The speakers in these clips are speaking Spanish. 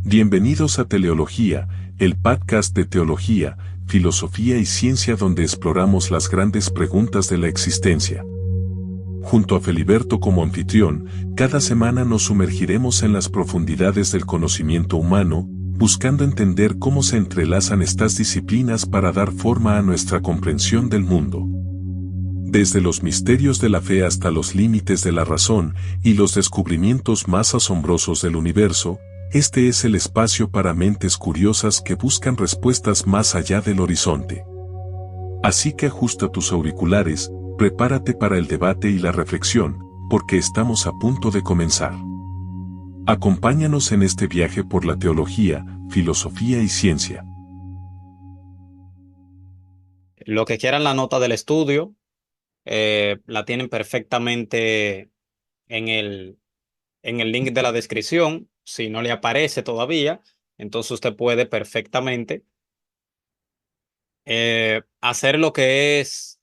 Bienvenidos a Teleología, el podcast de teología, filosofía y ciencia donde exploramos las grandes preguntas de la existencia. Junto a Feliberto como anfitrión, cada semana nos sumergiremos en las profundidades del conocimiento humano, buscando entender cómo se entrelazan estas disciplinas para dar forma a nuestra comprensión del mundo. Desde los misterios de la fe hasta los límites de la razón y los descubrimientos más asombrosos del universo, este es el espacio para mentes curiosas que buscan respuestas más allá del horizonte. Así que ajusta tus auriculares, prepárate para el debate y la reflexión, porque estamos a punto de comenzar. Acompáñanos en este viaje por la teología, filosofía y ciencia. Lo que quieran la nota del estudio, la tienen perfectamente en el link de la descripción. Si no le aparece todavía, entonces usted puede perfectamente hacer lo que es,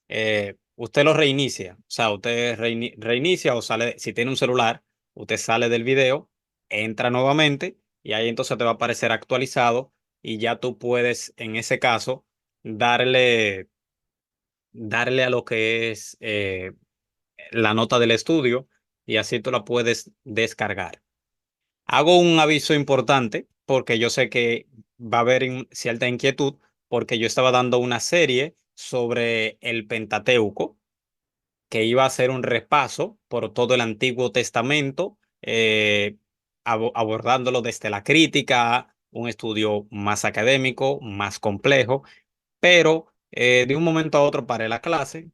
usted lo reinicia. O sea, usted reinicia o sale, si tiene un celular, usted sale del video, entra nuevamente y ahí entonces te va a aparecer actualizado y ya tú puedes, en ese caso, darle a lo que es la nota del estudio y así tú la puedes descargar. Hago un aviso importante porque yo sé que va a haber cierta inquietud porque yo estaba dando una serie sobre el Pentateuco que iba a hacer un repaso por todo el Antiguo Testamento, abordándolo desde la crítica, un estudio más académico, más complejo, pero de un momento a otro paré la clase.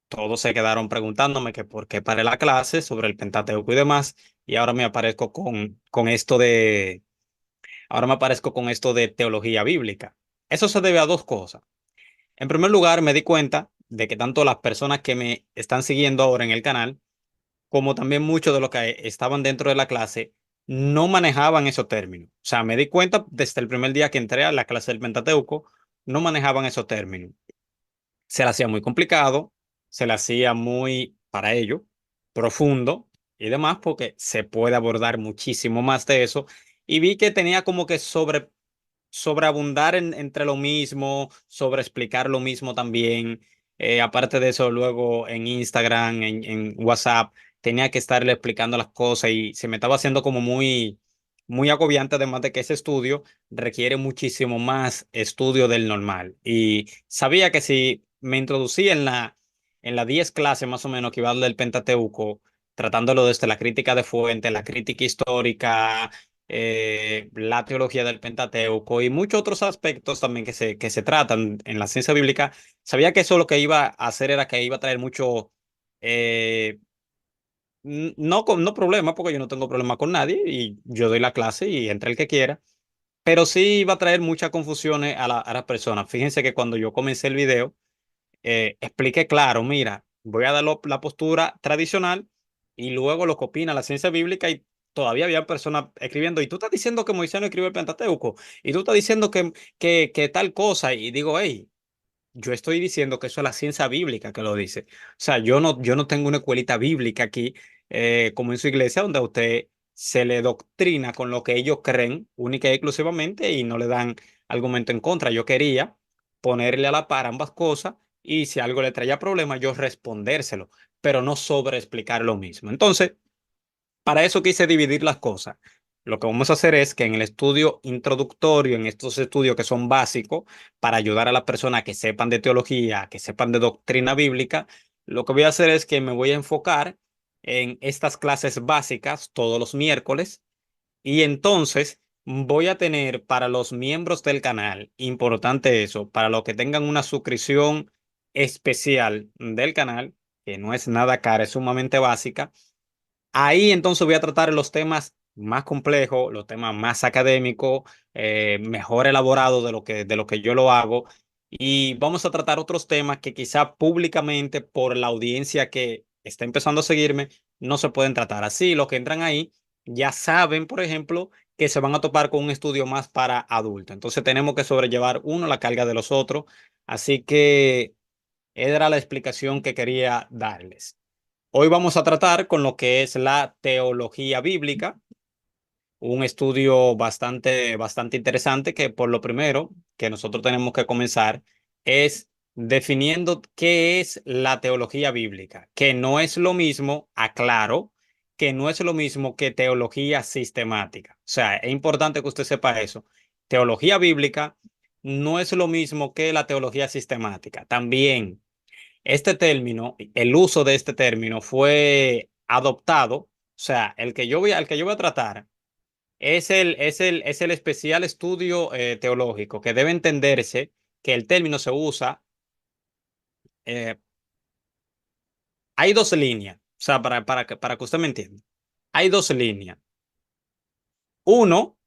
Todos se quedaron preguntándome que por qué paré la clase sobre el Pentateuco y demás, y ahora me aparezco ahora me aparezco con esto de teología bíblica. Eso se debe a dos cosas. En primer lugar, me di cuenta de que tanto las personas que me están siguiendo ahora en el canal, como también muchos de los que estaban dentro de la clase, no manejaban esos términos. O sea, me di cuenta desde el primer día que entré a la clase del Pentateuco, no manejaban esos términos. Se le hacía muy complicado, se le hacía muy, para ello, profundo y demás, porque se puede abordar muchísimo más de eso. Y vi que tenía como que sobreabundar entre lo mismo, sobre explicar lo mismo también. Aparte de eso, luego en Instagram, en WhatsApp, tenía que estarle explicando las cosas y se me estaba haciendo como muy agobiante, además de que ese estudio requiere muchísimo más estudio del normal. Y sabía que si me introducía en la 10 clases más o menos que iba a hablar del Pentateuco, tratándolo desde la crítica de fuente, la crítica histórica, la teología del Pentateuco y muchos otros aspectos también que se tratan en la ciencia bíblica, sabía que eso lo que iba a hacer era que iba a traer mucho, eh, no problema, porque yo no tengo problema con nadie y yo doy la clase y entra el que quiera, pero sí iba a traer muchas confusiones a las personas. Fíjense que cuando yo comencé el video, expliqué claro, mira, voy a dar la postura tradicional y luego lo que opina la ciencia bíblica y todavía había personas escribiendo, y tú estás diciendo que Moisés no escribió el Pentateuco, y tú estás diciendo que tal cosa, y digo, hey, yo estoy diciendo que eso es la ciencia bíblica que lo dice. O sea, yo no tengo una escuelita bíblica aquí, como en su iglesia, donde a usted se le doctrina con lo que ellos creen única y exclusivamente y no le dan argumento en contra. Yo quería ponerle a la par ambas cosas y si algo le traía problema, yo respondérselo, pero no sobre explicar lo mismo. Entonces, para eso quise dividir las cosas. Lo que vamos a hacer es que en el estudio introductorio, en estos estudios que son básicos, para ayudar a las personas que sepan de teología, que sepan de doctrina bíblica, lo que voy a hacer es que me voy a enfocar en estas clases básicas todos los miércoles y entonces voy a tener para los miembros del canal, importante eso, para los que tengan una suscripción especial del canal, que no es nada cara, es sumamente básica. Ahí entonces voy a tratar los temas más complejos, los temas más académicos, mejor elaborados de lo que yo lo hago. Y vamos a tratar otros temas que quizá públicamente por la audiencia que está empezando a seguirme no se pueden tratar. Así, los que entran ahí ya saben, por ejemplo, que se van a topar con un estudio más para adultos. Entonces tenemos que sobrellevar uno la carga de los otros. Así que era la explicación que quería darles. Hoy vamos a tratar con lo que es la teología bíblica, un estudio bastante interesante que por lo primero que nosotros tenemos que comenzar es definiendo qué es la teología bíblica, que no es lo mismo, aclaro, que no es lo mismo que teología sistemática. O sea, es importante que usted sepa eso. Teología bíblica no es lo mismo que la teología sistemática. También este término, el uso de este término fue adoptado, o sea, el que yo voy a tratar es el especial estudio teológico que debe entenderse que el término se usa, eh, hay dos líneas, o sea, para que usted me entienda, hay dos líneas. Uno,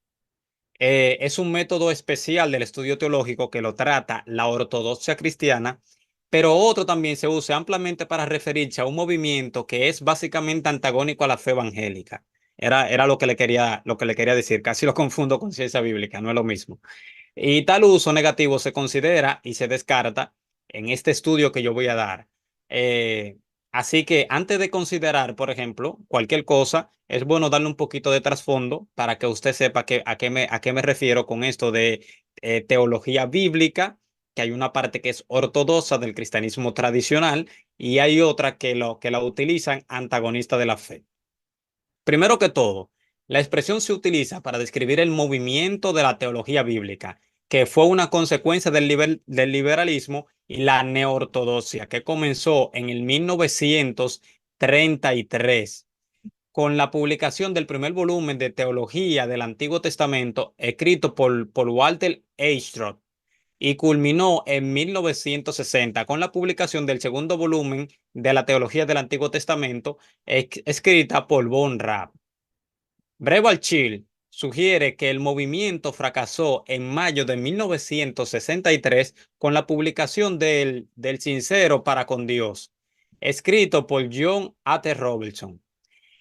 es un método especial del estudio teológico que lo trata la ortodoxia cristiana, pero otro también se usa ampliamente para referirse a un movimiento que es básicamente antagónico a la fe evangélica. Era lo que le quería decir. Casi lo confundo con ciencia bíblica, no es lo mismo. Y tal uso negativo se considera y se descarta en este estudio que yo voy a dar. Eh, Así que antes de considerar, por ejemplo, cualquier cosa, es bueno darle un poquito de trasfondo para que usted sepa a qué me refiero con esto de teología bíblica, que hay una parte que es ortodoxa del cristianismo tradicional y hay otra que la utilizan antagonista de la fe. Primero que todo, la expresión se utiliza para describir el movimiento de la teología bíblica, que fue una consecuencia del liberalismo y la neortodoxia, que comenzó en el 1933 con la publicación del primer volumen de teología del Antiguo Testamento, escrito por Walter Eichstätt, y culminó en 1960 con la publicación del segundo volumen de la teología del Antiguo Testamento, escrita por Von Raab. Brevard Chill sugiere que el movimiento fracasó en mayo de 1963 con la publicación del Sincero para con Dios, escrito por John A. T. Robertson.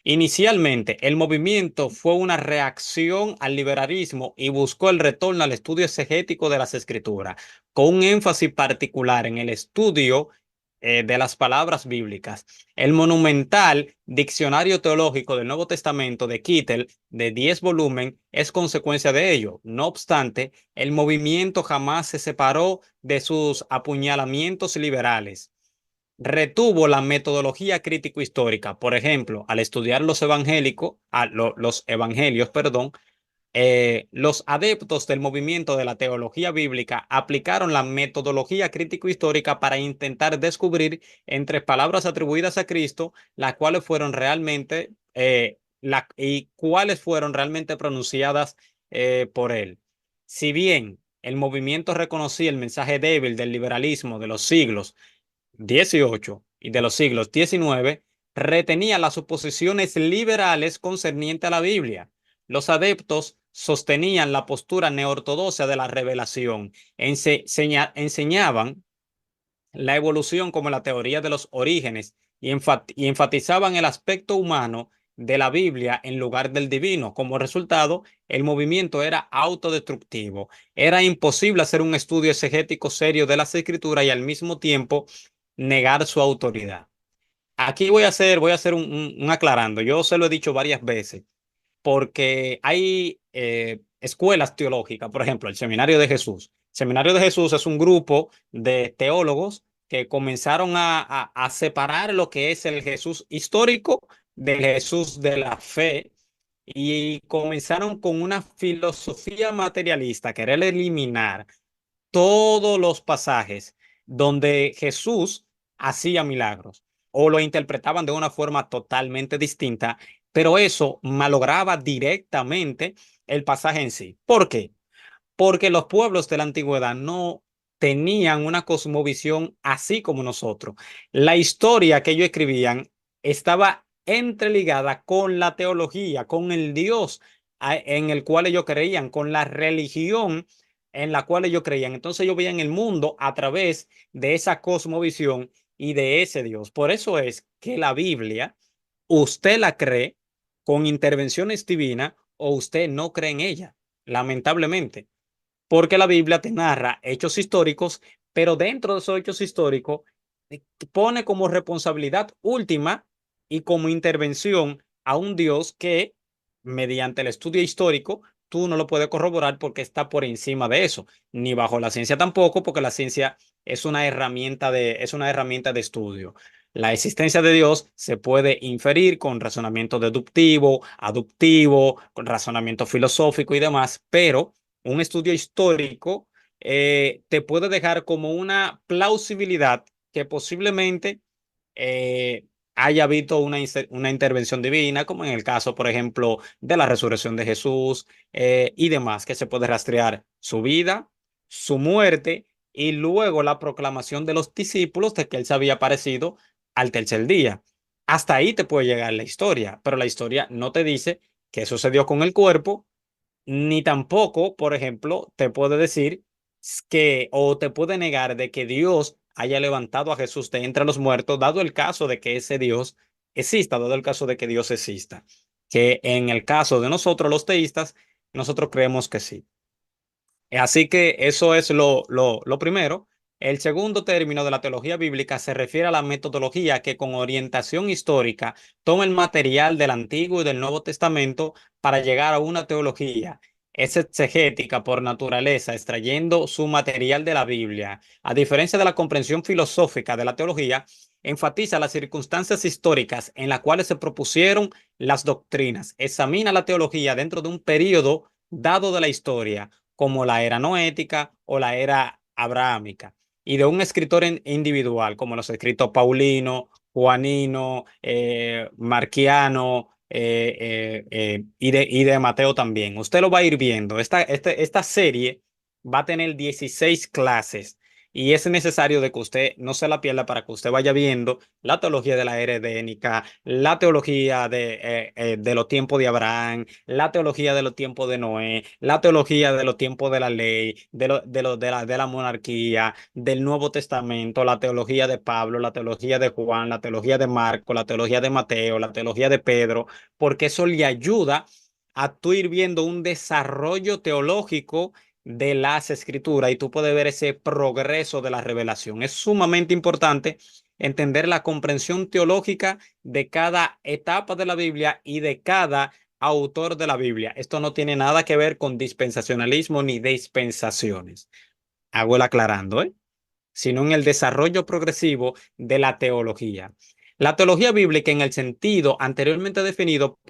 Inicialmente, el movimiento fue una reacción al liberalismo y buscó el retorno al estudio exegético de las escrituras, con un énfasis particular en el estudio de las palabras bíblicas. El monumental Diccionario Teológico del Nuevo Testamento de Kittel, de 10 volúmenes, es consecuencia de ello. No obstante, el movimiento jamás se separó de sus apuñalamientos liberales. Retuvo la metodología crítico-histórica. Por ejemplo, al estudiar los evangelios, perdón, los adeptos del movimiento de la teología bíblica aplicaron la metodología crítico-histórica para intentar descubrir entre palabras atribuidas a Cristo las cuales fueron realmente y cuáles fueron realmente pronunciadas por él. Si bien el movimiento reconocía el mensaje débil del liberalismo de los siglos XVIII y de los siglos XIX, retenía las suposiciones liberales concernientes a la Biblia. Los adeptos sostenían la postura neortodoxa de la revelación, enseñaban la evolución como la teoría de los orígenes y enfatizaban el aspecto humano de la Biblia en lugar del divino. Como resultado, el movimiento era autodestructivo. Era imposible hacer un estudio exegético serio de las escrituras y al mismo tiempo negar su autoridad. Aquí voy a hacer un aclarando. Yo se lo he dicho varias veces porque hay escuelas teológicas, por ejemplo, el Seminario de Jesús. El Seminario de Jesús es un grupo de teólogos que comenzaron a separar lo que es el Jesús histórico del Jesús de la fe y comenzaron con una filosofía materialista, querer eliminar todos los pasajes donde Jesús hacía milagros o lo interpretaban de una forma totalmente distinta, pero eso malograba directamente el pasaje en sí. ¿Por qué? Porque los pueblos de la antigüedad no tenían una cosmovisión así como nosotros. La historia que ellos escribían estaba entreligada con la teología, con el Dios en el cual ellos creían, con la religión en la cual ellos creían. Entonces ellos veían el mundo a través de esa cosmovisión y de ese Dios. Por eso es que la Biblia, usted la cree con intervenciones divinas o usted no cree en ella, lamentablemente, porque la Biblia te narra hechos históricos, pero dentro de esos hechos históricos pone como responsabilidad última y como intervención a un Dios que mediante el estudio histórico, tú no lo puedes corroborar porque está por encima de eso, ni bajo la ciencia tampoco, porque la ciencia es una herramienta de estudio. La existencia de Dios se puede inferir con razonamiento deductivo, aductivo, con razonamiento filosófico y demás, pero un estudio histórico te puede dejar como una plausibilidad que posiblemente eh, haya habido una intervención divina, como en el caso, por ejemplo, de la resurrección de Jesús y demás, que se puede rastrear su vida, su muerte y luego la proclamación de los discípulos de que él se había aparecido al tercer día. Hasta ahí te puede llegar la historia, pero la historia no te dice qué sucedió con el cuerpo, ni tampoco, por ejemplo, te puede decir que o te puede negar de que Dios haya levantado a Jesús de entre los muertos, dado el caso de que ese Dios exista, dado el caso de que Dios exista. Que en el caso de nosotros los teístas, nosotros creemos que sí. Así que eso es lo primero. El segundo término de la teología bíblica se refiere a la metodología que con orientación histórica toma el material del Antiguo y del Nuevo Testamento para llegar a una teología. Es exegética por naturaleza, extrayendo su material de la Biblia. A diferencia de la comprensión filosófica de la teología, enfatiza las circunstancias históricas en las cuales se propusieron las doctrinas. Examina la teología dentro de un periodo dado de la historia como la era noética o la era abrahámica, y de un escritor individual, como los escritos Paulino, Juanino, Marquiano y de Mateo también. Usted lo va a ir viendo. Esta serie va a tener 16 clases. Y es necesario de que usted no se la pierda para que usted vaya viendo la teología de la era edénica, la teología de los tiempos de Abraham, la teología de los tiempos de Noé, la teología de los tiempos de la ley, de la monarquía, del Nuevo Testamento, la teología de Pablo, la teología de Juan, la teología de Marco, la teología de Mateo, la teología de Pedro, porque eso le ayuda a tú ir viendo un desarrollo teológico de las escrituras y tú puedes ver ese progreso de la revelación. Es sumamente importante entender la comprensión teológica de cada etapa de la Biblia y de cada autor de la Biblia. Esto no tiene nada que ver con dispensacionalismo ni dispensaciones. Hago el aclarando, ¿eh? Sino en el desarrollo progresivo de la teología. La teología bíblica, en el sentido anteriormente definido,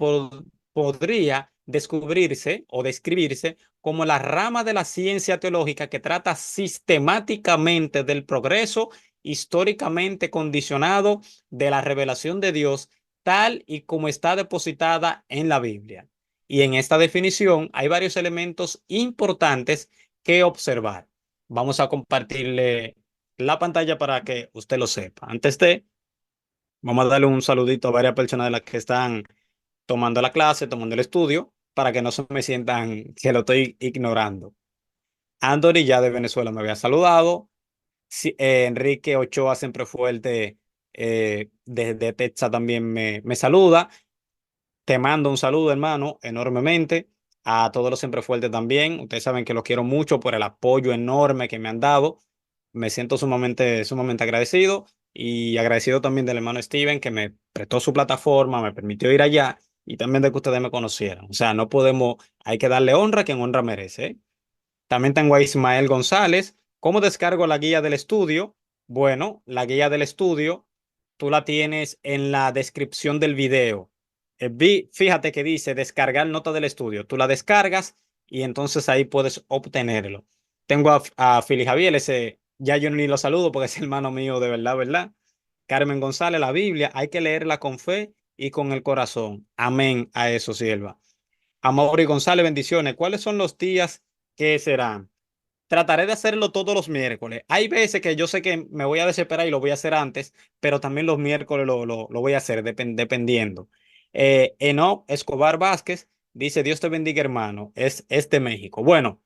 podría descubrirse o describirse como la rama de la ciencia teológica que trata sistemáticamente del progreso históricamente condicionado de la revelación de Dios tal y como está depositada en la Biblia. Y en esta definición hay varios elementos importantes que observar. Vamos a compartirle la pantalla para que usted lo sepa. Antes de, vamos a darle un saludito a varias personas de las que están tomando la clase, tomando el estudio, para que no se me sientan que lo estoy ignorando. Anthony ya de Venezuela me había saludado. Sí, Enrique Ochoa siempre fuerte desde Texas también me saluda. Te mando un saludo, hermano, enormemente. A todos los siempre fuertes también. Ustedes saben que los quiero mucho por el apoyo enorme que me han dado. Me siento sumamente agradecido y agradecido también del hermano Steven que me prestó su plataforma, me permitió ir allá y también de que ustedes me conocieran. O sea, no podemos, hay que darle honra a quien honra merece, ¿eh? También tengo a Ismael González. ¿Cómo descargo la guía del estudio? Bueno, la guía del estudio tú la tienes en la descripción del video. Fíjate que dice descargar nota del estudio. Tú la descargas y entonces ahí puedes obtenerlo. Tengo a Fili Javier, ese ya yo ni lo saludo porque es hermano mío de verdad, ¿verdad? Carmen González, la Biblia hay que leerla con fe y con el corazón. Amén a eso, sierva. Amaury González, bendiciones. ¿Cuáles son los días que serán? Trataré de hacerlo todos los miércoles. Hay veces que yo sé que me voy a desesperar y lo voy a hacer antes, pero también los miércoles lo voy a hacer dependiendo. Enoch Escobar Vázquez dice, Dios te bendiga, hermano. Es de México. Bueno,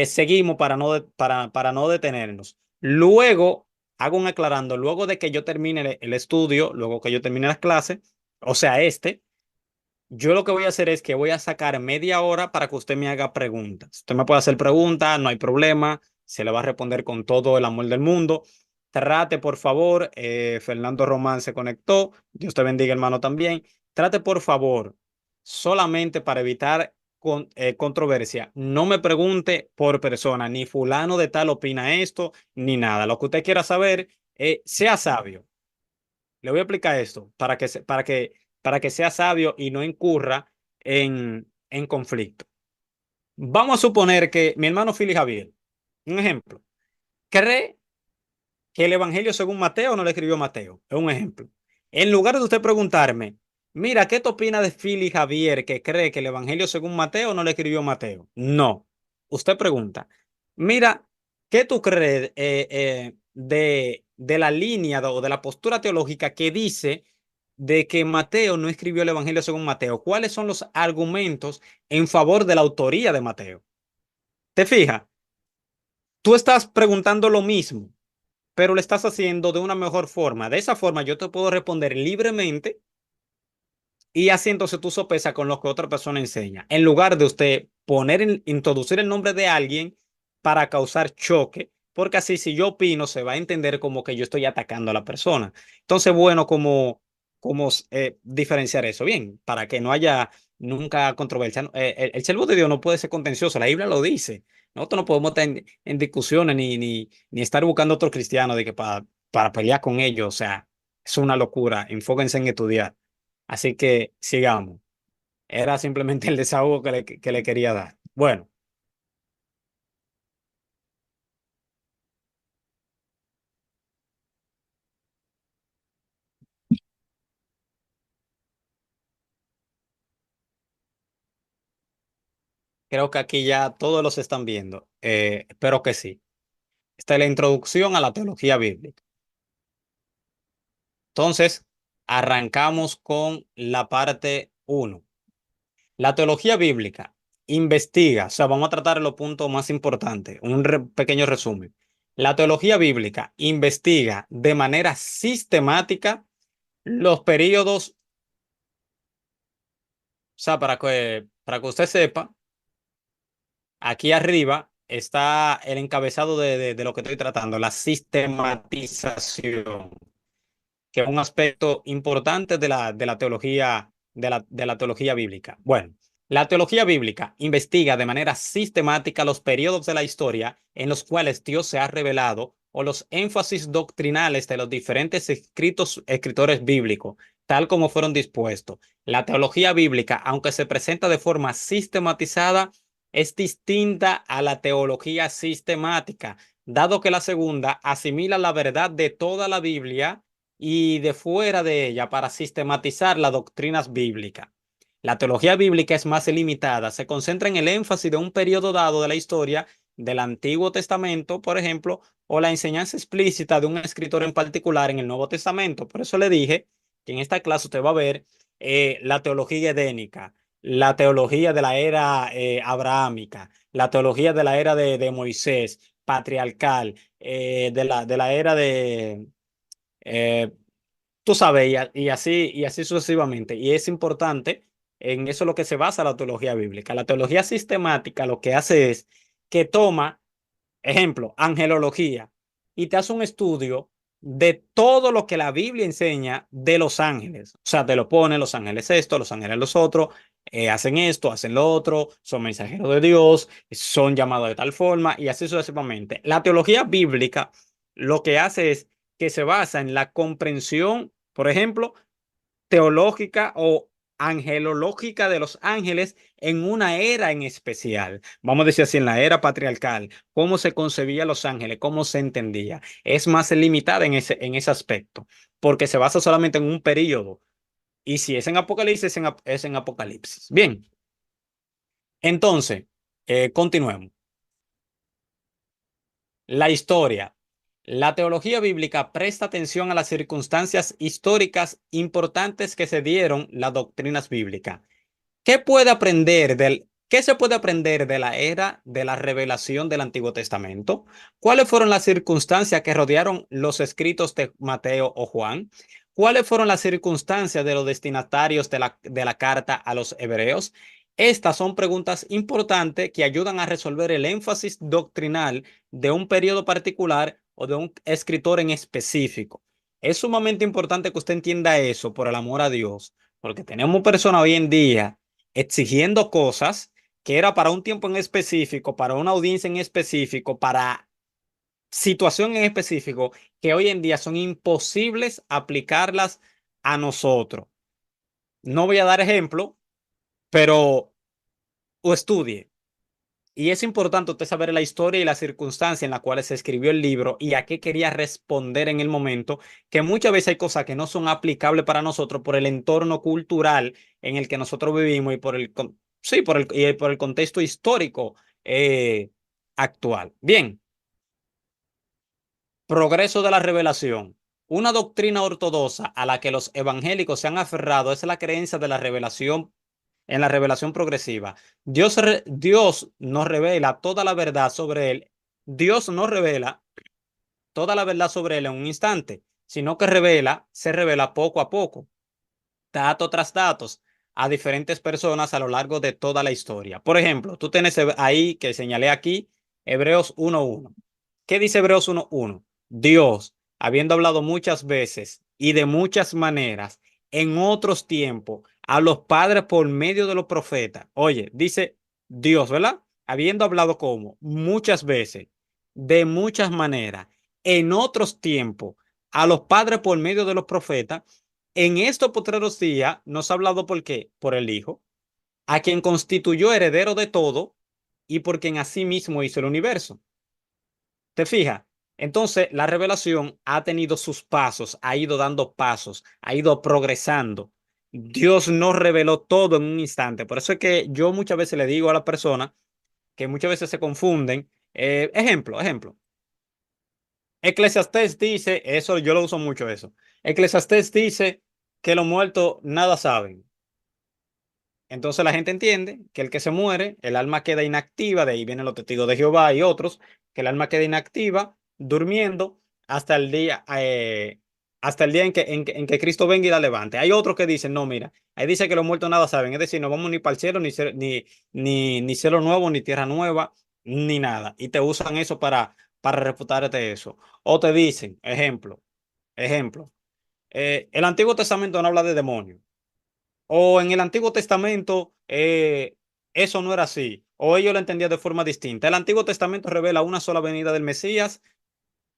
seguimos para no detenernos. Luego, hago un aclarando, luego de que yo termine el estudio, luego que yo termine las clases, o sea, yo lo que voy a hacer es que voy a sacar media hora para que usted me haga preguntas. Usted me puede hacer preguntas, no hay problema, se le va a responder con todo el amor del mundo. Trate, por favor, Fernando Román se conectó. Dios te bendiga, hermano, también. Trate, por favor, solamente para evitar controversia. No me pregunte por persona, ni fulano de tal opina esto, ni nada. Lo que usted quiera saber, sea sabio. Le voy a explicar esto para que sea sabio y no incurra en conflicto. Vamos a suponer que mi hermano Philly Javier, un ejemplo, cree que el Evangelio según Mateo no lo escribió Mateo. Es un ejemplo. En lugar de usted preguntarme, mira, ¿qué te opina de Philly Javier que cree que el Evangelio según Mateo no lo escribió Mateo? No. Usted pregunta, mira, ¿qué tú crees de la línea o de la postura teológica que dice de que Mateo no escribió el Evangelio según Mateo? ¿Cuáles son los argumentos en favor de la autoría de Mateo? ¿Te fijas? Tú estás preguntando lo mismo, pero lo estás haciendo de una mejor forma. De esa forma yo te puedo responder libremente y así entonces tú sopesas con lo que otra persona enseña, en lugar de usted introducir el nombre de alguien para causar choque, porque así si yo opino se va a entender como que yo estoy atacando a la persona. Entonces, bueno, como diferenciar eso bien, para que no haya nunca controversia. El siervo de Dios no puede ser contencioso, la Biblia lo dice. Nosotros no podemos estar en discusiones ni estar buscando otros cristianos de que para pelear con ellos. O sea, es una locura. Enfóquense en estudiar. Así que sigamos. Era simplemente el desahogo que le quería dar. Bueno, creo que aquí ya todos los están viendo. Espero que sí. Esta es la introducción a la teología bíblica. Entonces, arrancamos con la parte uno. La teología bíblica investiga, o sea, vamos a tratar los puntos más importantes, pequeño resumen. La teología bíblica investiga de manera sistemática los periodos, o sea, para que usted sepa, aquí arriba está el encabezado de lo que estoy tratando, la sistematización, que es un aspecto importante de la teología, de la teología bíblica. Bueno, la teología bíblica investiga de manera sistemática los periodos de la historia en los cuales Dios se ha revelado o los énfasis doctrinales de los diferentes escritores bíblicos, tal como fueron dispuestos. La teología bíblica, aunque se presenta de forma sistematizada, es distinta a la teología sistemática, dado que la segunda asimila la verdad de toda la Biblia y de fuera de ella para sistematizar las doctrinas bíblicas. La teología bíblica es más limitada, se concentra en el énfasis de un periodo dado de la historia del Antiguo Testamento, por ejemplo, o la enseñanza explícita de un escritor en particular en el Nuevo Testamento. Por eso le dije que en esta clase usted va a ver la teología edénica, la teología de la era abrahámica, la teología de la era de Moisés, patriarcal, de la era de, eh, tú sabes, y así sucesivamente. Y es importante, en eso es lo que se basa la teología bíblica. La teología sistemática lo que hace es que toma, ejemplo, angelología, y te hace un estudio de todo lo que la Biblia enseña de los ángeles. O sea, te lo pone los ángeles esto, los ángeles los otros, hacen esto, hacen lo otro, son mensajeros de Dios, son llamados de tal forma, y así sucesivamente. La teología bíblica lo que hace es que se basa en la comprensión, por ejemplo, teológica o angelológica de los ángeles en una era en especial. Vamos a decir así, en la era patriarcal, cómo se concebía los ángeles, cómo se entendía. Es más limitada en ese aspecto, porque se basa solamente en un periodo. Y si es en Apocalipsis, es en Apocalipsis. Bien, entonces, continuemos. La historia. La teología bíblica presta atención a las circunstancias históricas importantes que se dieron las doctrinas bíblicas. ¿Qué se puede aprender de la era de la revelación del Antiguo Testamento? ¿Cuáles fueron las circunstancias que rodearon los escritos de Mateo o Juan? ¿Cuáles fueron las circunstancias de los destinatarios de la carta a los hebreos? Estas son preguntas importantes que ayudan a resolver el énfasis doctrinal de un periodo particular o de un escritor en específico. Es sumamente importante que usted entienda eso por el amor a Dios, porque tenemos personas hoy en día exigiendo cosas que era para un tiempo en específico, para una audiencia en específico, para situación en específico, que hoy en día son imposibles aplicarlas a nosotros. No voy a dar ejemplo, pero o estudie. Y es importante usted saber la historia y la circunstancia en la cual se escribió el libro y a qué quería responder en el momento, que muchas veces hay cosas que no son aplicables para nosotros por el entorno cultural en el que nosotros vivimos y por sí, por el contexto histórico actual. Bien, progreso de la revelación. Una doctrina ortodoxa a la que los evangélicos se han aferrado es la creencia de la revelación en la revelación progresiva. Dios nos revela toda la verdad sobre él. Dios no revela toda la verdad sobre él en un instante, sino que se revela poco a poco, dato tras datos, a diferentes personas a lo largo de toda la historia. Por ejemplo, tú tienes ahí que señalé aquí, Hebreos 1:1. ¿Qué dice Hebreos 1:1? Dios, habiendo hablado muchas veces y de muchas maneras en otros tiempos a los padres por medio de los profetas. Oye, dice Dios, ¿verdad? Habiendo hablado como muchas veces, de muchas maneras, en otros tiempos a los padres por medio de los profetas. En estos postreros días nos ha hablado por qué, por el Hijo, a quien constituyó heredero de todo y por quien asimismo hizo el universo. ¿Te fijas? Entonces, la revelación ha tenido sus pasos, ha ido dando pasos, ha ido progresando. Dios no reveló todo en un instante. Por eso es que yo muchas veces le digo a las personas que muchas veces se confunden. Ejemplo. Eclesiastés dice, eso yo lo uso mucho eso. Eclesiastés dice que los muertos nada saben. Entonces la gente entiende que el que se muere, el alma queda inactiva, de ahí vienen los testigos de Jehová y otros, que el alma queda inactiva, durmiendo hasta el día, hasta el día en que Cristo venga y la levante. Hay otros que dicen, no, mira, ahí dice que los muertos nada saben, es decir, no vamos ni para el cielo, ni cielo nuevo, ni tierra nueva, ni nada. Y te usan eso para refutarte eso. O te dicen, ejemplo, el Antiguo Testamento no habla de demonios. O en el Antiguo Testamento eso no era así, o ellos lo entendían de forma distinta. El Antiguo Testamento revela una sola venida del Mesías,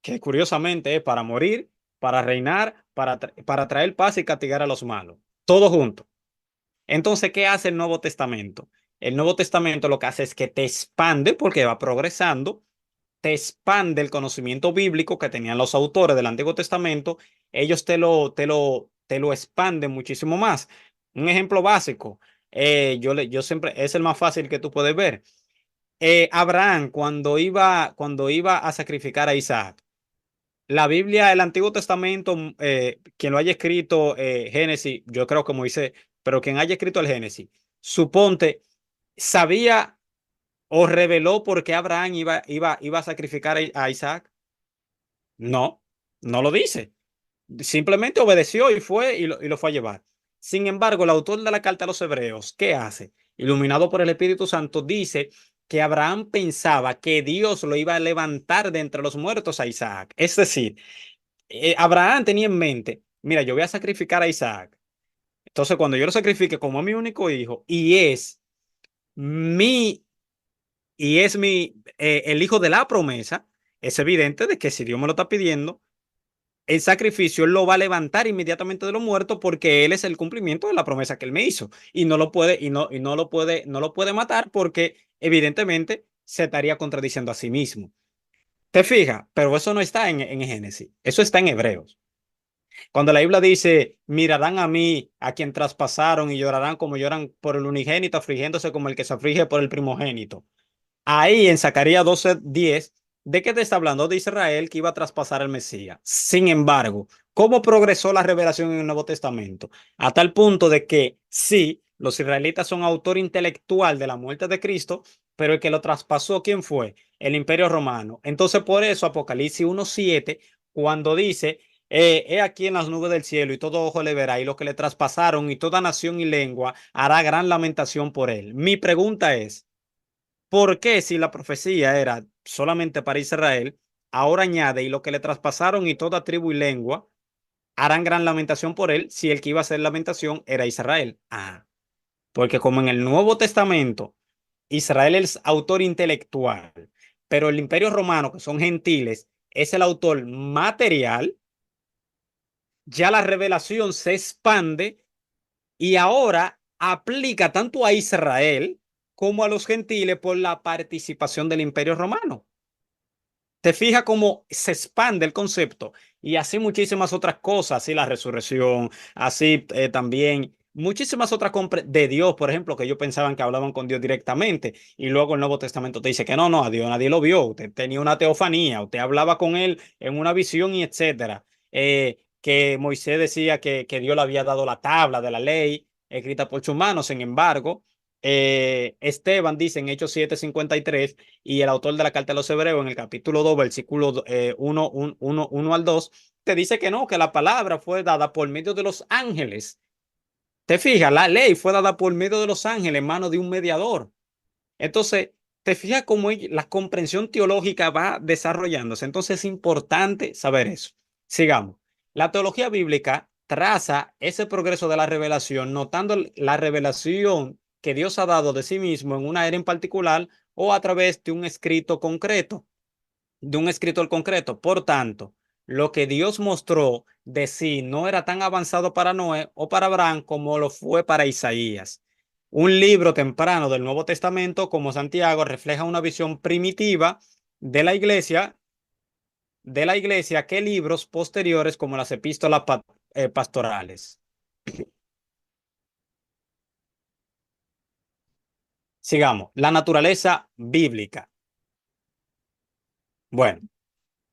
que curiosamente es para morir, para reinar, para traer paz y castigar a los malos. Todo junto. Entonces, ¿qué hace el Nuevo Testamento? El Nuevo Testamento lo que hace es que te expande porque va progresando, te expande el conocimiento bíblico que tenían los autores del Antiguo Testamento, ellos te lo expanden muchísimo más. Un ejemplo básico, yo siempre, es el más fácil que tú puedes ver. Abraham, cuando iba a sacrificar a Isaac, la Biblia, el Antiguo Testamento, quien lo haya escrito, Génesis, yo creo que Moisés, pero quien haya escrito el Génesis, suponte, sabía o reveló por qué Abraham iba a sacrificar a Isaac. No, no lo dice. Simplemente obedeció y fue y lo fue a llevar. Sin embargo, el autor de la carta a los Hebreos, ¿qué hace? Iluminado por el Espíritu Santo, dice que Abraham pensaba que Dios lo iba a levantar de entre los muertos a Isaac. Es decir, Abraham tenía en mente, mira, yo voy a sacrificar a Isaac. Entonces, cuando yo lo sacrifique como a mi único hijo mi, el hijo de la promesa, es evidente de que si Dios me lo está pidiendo, el sacrificio él lo va a levantar inmediatamente de los muertos porque él es el cumplimiento de la promesa que él me hizo y no lo puede no lo puede matar porque evidentemente se estaría contradiciendo a sí mismo. ¿Te fijas? Pero eso no está en Génesis, eso está en Hebreos. Cuando la Biblia dice, mirarán a mí, a quien traspasaron y llorarán como lloran por el unigénito, afligiéndose como el que se aflige por el primogénito. Ahí en Zacarías 12:10, ¿de qué te está hablando? De Israel que iba a traspasar al Mesías. Sin embargo, ¿cómo progresó la revelación en el Nuevo Testamento? A tal punto de que sí, los israelitas son autor intelectual de la muerte de Cristo, pero el que lo traspasó, ¿quién fue? El Imperio Romano. Entonces, por eso Apocalipsis 1:7, cuando dice, he aquí en las nubes del cielo y todo ojo le verá y lo que le traspasaron y toda nación y lengua hará gran lamentación por él. Mi pregunta es, ¿por qué si la profecía era solamente para Israel, ahora añade y lo que le traspasaron y toda tribu y lengua harán gran lamentación por él si el que iba a hacer lamentación era Israel? Ah, Porque como en el Nuevo Testamento, Israel es autor intelectual, pero el Imperio Romano, que son gentiles, es el autor material, ya la revelación se expande y ahora aplica tanto a Israel como a los gentiles por la participación del Imperio Romano. Te fijas cómo se expande el concepto y así muchísimas otras cosas, así la resurrección, así también muchísimas otras de Dios, por ejemplo, que ellos pensaban que hablaban con Dios directamente y luego el Nuevo Testamento te dice que no, no, a Dios nadie lo vio, usted tenía una teofanía, usted hablaba con él en una visión y etcétera. Que Moisés decía que Dios le había dado la tabla de la ley escrita por sus manos, sin embargo, Esteban dice en Hechos 7:53 y el autor de la carta de los Hebreos en el capítulo 2, versículo 1 al 2, te dice que no, que la palabra fue dada por medio de los ángeles. Te fijas, la ley fue dada por medio de los ángeles en manos de un mediador. Entonces, te fijas cómo la comprensión teológica va desarrollándose. Entonces, es importante saber eso. Sigamos. La teología bíblica traza ese progreso de la revelación, notando la revelación que Dios ha dado de sí mismo en una era en particular o a través de un escrito concreto, de un escritor concreto. Por tanto, lo que Dios mostró de sí no era tan avanzado para Noé o para Abraham como lo fue para Isaías. Un libro temprano del Nuevo Testamento como Santiago refleja una visión primitiva de la iglesia que libros posteriores como las epístolas pastorales. Sigamos, la naturaleza bíblica. Bueno,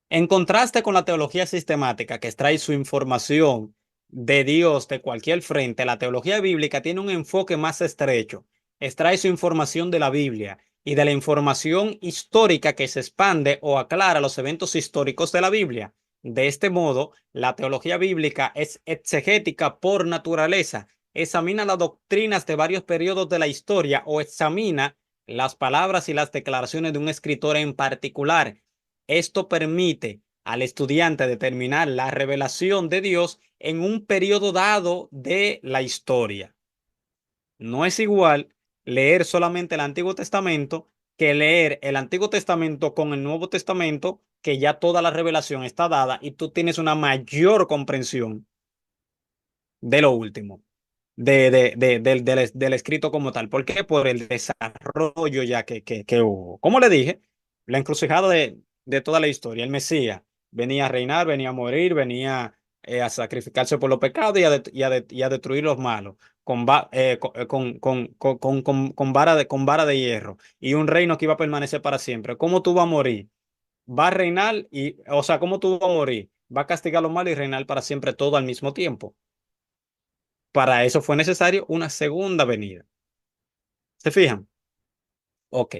en contraste con la teología sistemática que extrae su información de Dios de cualquier frente, la teología bíblica tiene un enfoque más estrecho. Extrae su información de la Biblia y de la información histórica que se expande o aclara los eventos históricos de la Biblia. De este modo, la teología bíblica es exegética por naturaleza. Examina las doctrinas de varios periodos de la historia o examina las palabras y las declaraciones de un escritor en particular. Esto permite al estudiante determinar la revelación de Dios en un periodo dado de la historia. No es igual leer solamente el Antiguo Testamento que leer el Antiguo Testamento con el Nuevo Testamento, que ya toda la revelación está dada y tú tienes una mayor comprensión de lo último, del escrito como tal. ¿Por qué? Por el desarrollo ya que hubo. Como le dije, la encrucijada de toda la historia. El Mesías venía a reinar, venía a morir, venía a sacrificarse por los pecados y a destruir los malos con vara de hierro y un reino que iba a permanecer para siempre. ¿Cómo tú vas a morir? Va a reinar y, o sea, ¿cómo tú vas a morir? Va a castigar los malos y reinar para siempre todo al mismo tiempo. Para eso fue necesario una segunda venida. ¿Se fijan? Ok,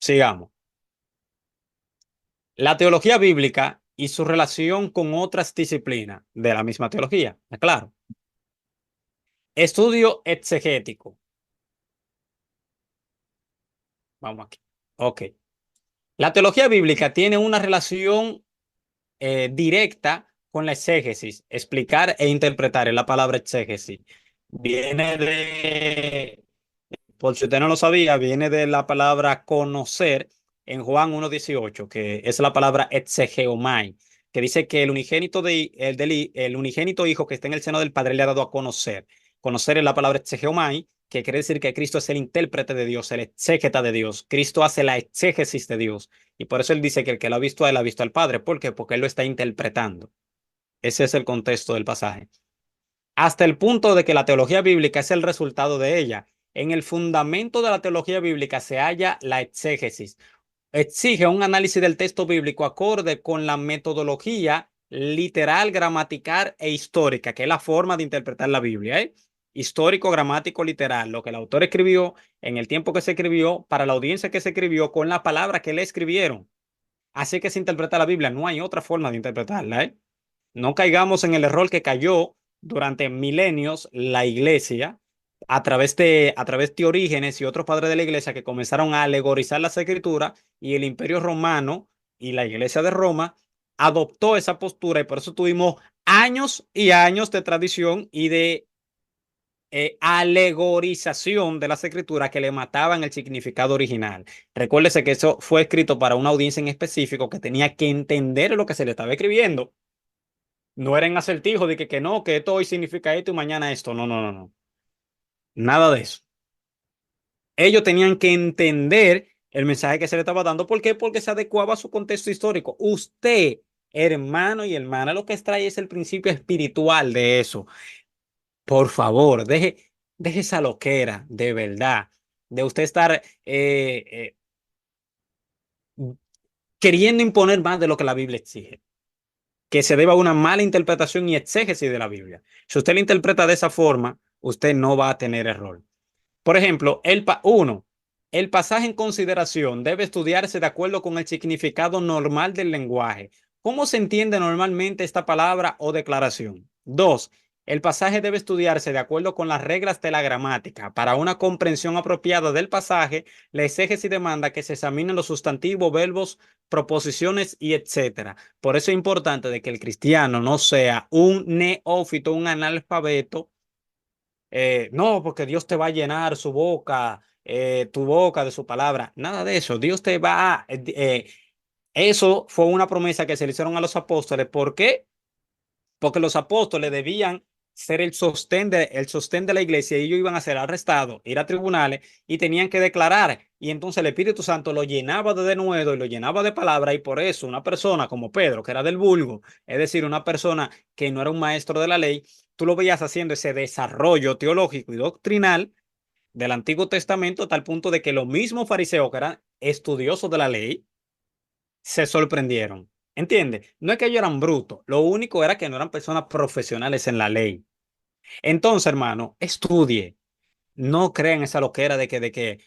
sigamos. La teología bíblica y su relación con otras disciplinas de la misma teología. Claro. Estudio exegético. Vamos aquí. Ok. La teología bíblica tiene una relación directa con la exégesis. Explicar e interpretar es la palabra exégesis. Viene de Por si usted no lo sabía, viene de la palabra conocer en Juan 1:18, que es la palabra exegeomai, que dice que el unigénito hijo que está en el seno del Padre le ha dado a conocer. Conocer es la palabra exegeomai, que quiere decir que Cristo es el intérprete de Dios, el exégeta de Dios. Cristo hace la exégesis de Dios. Y por eso él dice que el que lo ha visto a él ha visto al Padre. ¿Por qué? Porque él lo está interpretando. Ese es el contexto del pasaje hasta el punto de que la teología bíblica es el resultado de ella. En el fundamento de la teología bíblica se halla la exégesis. Exige un análisis del texto bíblico acorde con la metodología literal, gramatical e histórica, que es la forma de interpretar la Biblia, ¿eh? Histórico, gramático, literal, lo que el autor escribió en el tiempo que se escribió, para la audiencia que se escribió, con la palabra que le escribieron. Así que se interpreta la Biblia, no hay otra forma de interpretarla, ¿eh? No caigamos en el error que cayó durante milenios la iglesia a través de Orígenes y otros padres de la iglesia que comenzaron a alegorizar las escrituras y el imperio romano y la iglesia de Roma adoptó esa postura y por eso tuvimos años y años de tradición y de alegorización de las escrituras que le mataban el significado original. Recuérdese que eso fue escrito para una audiencia en específico que tenía que entender lo que se le estaba escribiendo. No eran acertijos de que no, que esto hoy significa esto y mañana esto. No, no, no, no. Nada de eso. Ellos tenían que entender el mensaje que se le estaba dando. ¿Por qué? Porque se adecuaba a su contexto histórico. Usted, hermano y hermana, lo que extrae es el principio espiritual de eso. Por favor, deje esa loquera, de verdad, de usted estar queriendo imponer más de lo que la Biblia exige, que se deba a una mala interpretación y exégesis de la Biblia. Si usted la interpreta de esa forma, usted no va a tener error. Por ejemplo, uno, el pasaje en consideración debe estudiarse de acuerdo con el significado normal del lenguaje. ¿Cómo se entiende normalmente esta palabra o declaración? Dos, el pasaje debe estudiarse de acuerdo con las reglas de la gramática. Para una comprensión apropiada del pasaje, la exégesis demanda que se examinen los sustantivos, verbos, proposiciones y etcétera. Por eso es importante de que el cristiano no sea un neófito, un analfabeto. No, porque Dios te va a llenar su boca, tu boca de su palabra. Nada de eso. Dios te va a... eso fue una promesa que se le hicieron a los apóstoles. ¿Por qué? Porque los apóstoles debían ser el sostén de la iglesia y ellos iban a ser arrestados, ir a tribunales y tenían que declarar. Y entonces el Espíritu Santo lo llenaba de denuedo y lo llenaba de palabra y por eso una persona como Pedro, que era del vulgo, es decir, una persona que no era un maestro de la ley, tú lo veías haciendo ese desarrollo teológico y doctrinal del Antiguo Testamento a tal punto de que los mismos fariseos que eran estudiosos de la ley se sorprendieron. ¿Entiendes? No es que ellos eran brutos, lo único era que no eran personas profesionales en la ley. Entonces, hermano, estudie. No crean esa loquera de que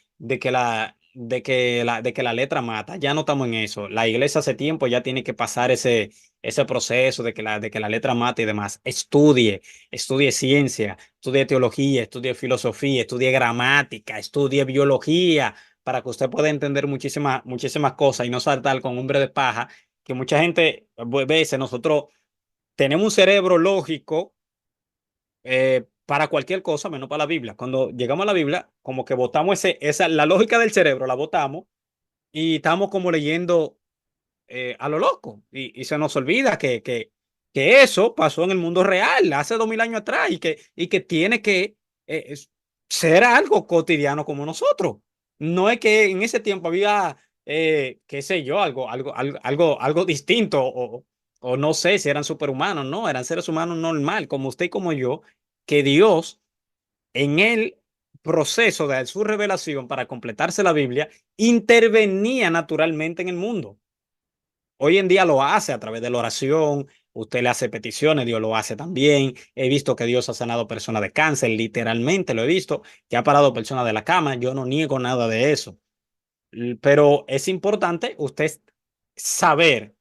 la letra mata. Ya no estamos en eso. La iglesia hace tiempo ya tiene que pasar ese proceso de que la letra mata y demás. Estudie ciencia, estudie teología, estudie filosofía, estudie gramática, estudie biología, para que usted pueda entender muchísimas cosas y no saltar con hombre de paja, que mucha gente, a veces nosotros tenemos un cerebro lógico para cualquier cosa, menos para la Biblia. Cuando llegamos a la Biblia, como que botamos la lógica del cerebro, la botamos y estamos como leyendo a lo loco. Y se nos olvida que eso pasó en el mundo real hace 2000 años atrás y que tiene que ser algo cotidiano como nosotros. No es que en ese tiempo había, qué sé yo, algo distinto o no sé si eran superhumanos, no, eran seres humanos normal, como usted y como yo, que Dios en el proceso de su revelación para completarse la Biblia intervenía naturalmente en el mundo. Hoy en día lo hace a través de la oración, usted le hace peticiones, Dios lo hace también. He visto que Dios ha sanado personas de cáncer, literalmente lo he visto, que ha parado personas de la cama, yo no niego nada de eso. Pero es importante usted saber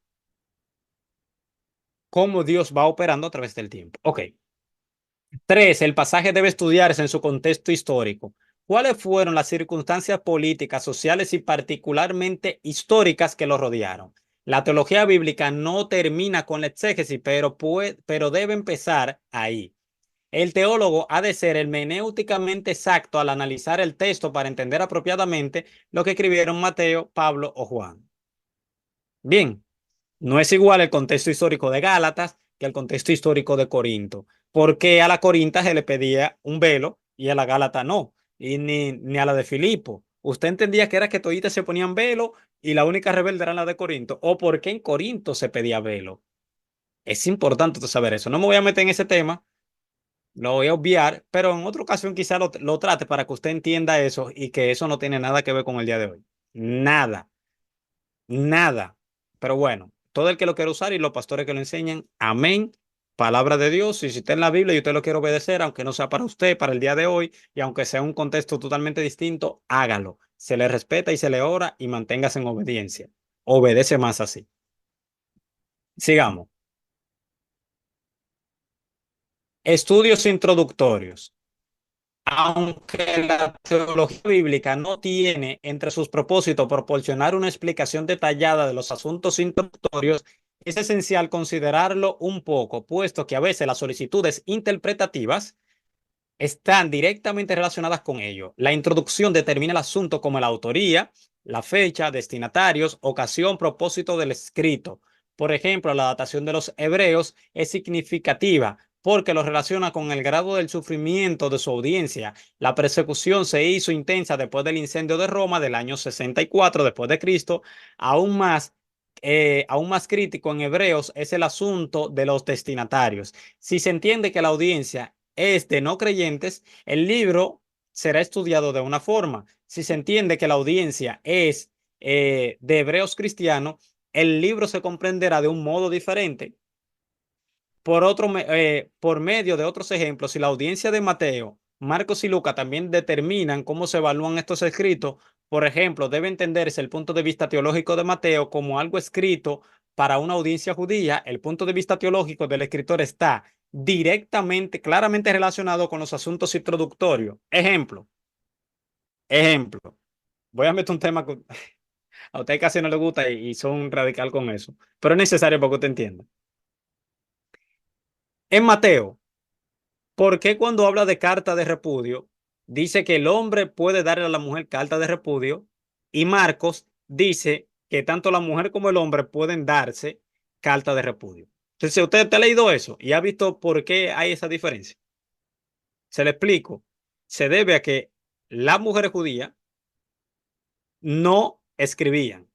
cómo Dios va operando a través del tiempo. Ok. Tres, el pasaje debe estudiarse en su contexto histórico. ¿Cuáles fueron las circunstancias políticas, sociales y particularmente históricas que lo rodearon? La teología bíblica no termina con la exégesis, pero debe empezar ahí. El teólogo ha de ser hermenéuticamente exacto al analizar el texto para entender apropiadamente lo que escribieron Mateo, Pablo o Juan. Bien, no es igual el contexto histórico de Gálatas que el contexto histórico de Corinto, porque a la Corinta se le pedía un velo y a la Gálata no, y ni a la de Filipo. ¿Usted entendía que era que toditas se ponían velo y la única rebelde era la de Corinto? ¿O por qué en Corinto se pedía velo? Es importante saber eso. No me voy a meter en ese tema, lo voy a obviar, pero en otra ocasión quizá lo trate para que usted entienda eso y que eso no tiene nada que ver con el día de hoy. Nada. Nada. Pero bueno, todo el que lo quiera usar y los pastores que lo enseñan, amén. Palabra de Dios. Y si está en la Biblia y usted lo quiere obedecer, aunque no sea para usted, para el día de hoy, y aunque sea un contexto totalmente distinto, hágalo. Se le respeta y se le ora y manténgase en obediencia. Obedece más así. Sigamos. Estudios introductorios. Aunque la teología bíblica no tiene entre sus propósitos proporcionar una explicación detallada de los asuntos introductorios, es esencial considerarlo un poco, puesto que a veces las solicitudes interpretativas están directamente relacionadas con ello. La introducción determina el asunto como la autoría, la fecha, destinatarios, ocasión, propósito del escrito. Por ejemplo, la datación de los hebreos es significativa porque lo relaciona con el grado del sufrimiento de su audiencia. La persecución se hizo intensa después del incendio de Roma del año 64 después de Cristo. Aún más, aún más crítico en Hebreos es el asunto de los destinatarios. Si se entiende que la audiencia es de no creyentes, el libro será estudiado de una forma. Si se entiende que la audiencia es de hebreos cristianos, el libro se comprenderá de un modo diferente. Por medio de otros ejemplos, si la audiencia de Mateo, Marcos y Lucas también determinan cómo se evalúan estos escritos, por ejemplo, debe entenderse el punto de vista teológico de Mateo como algo escrito para una audiencia judía. El punto de vista teológico del escritor está directamente, claramente relacionado con los asuntos introductorios. Ejemplo. Voy a meter un tema que a usted casi no le gusta y son radical con eso, pero es necesario para que usted entienda. En Mateo, ¿por qué cuando habla de carta de repudio, dice que el hombre puede darle a la mujer carta de repudio? Y Marcos dice que tanto la mujer como el hombre pueden darse carta de repudio. Entonces, usted ha leído eso y ha visto por qué hay esa diferencia. Se le explico. Se debe a que las mujeres judías no escribían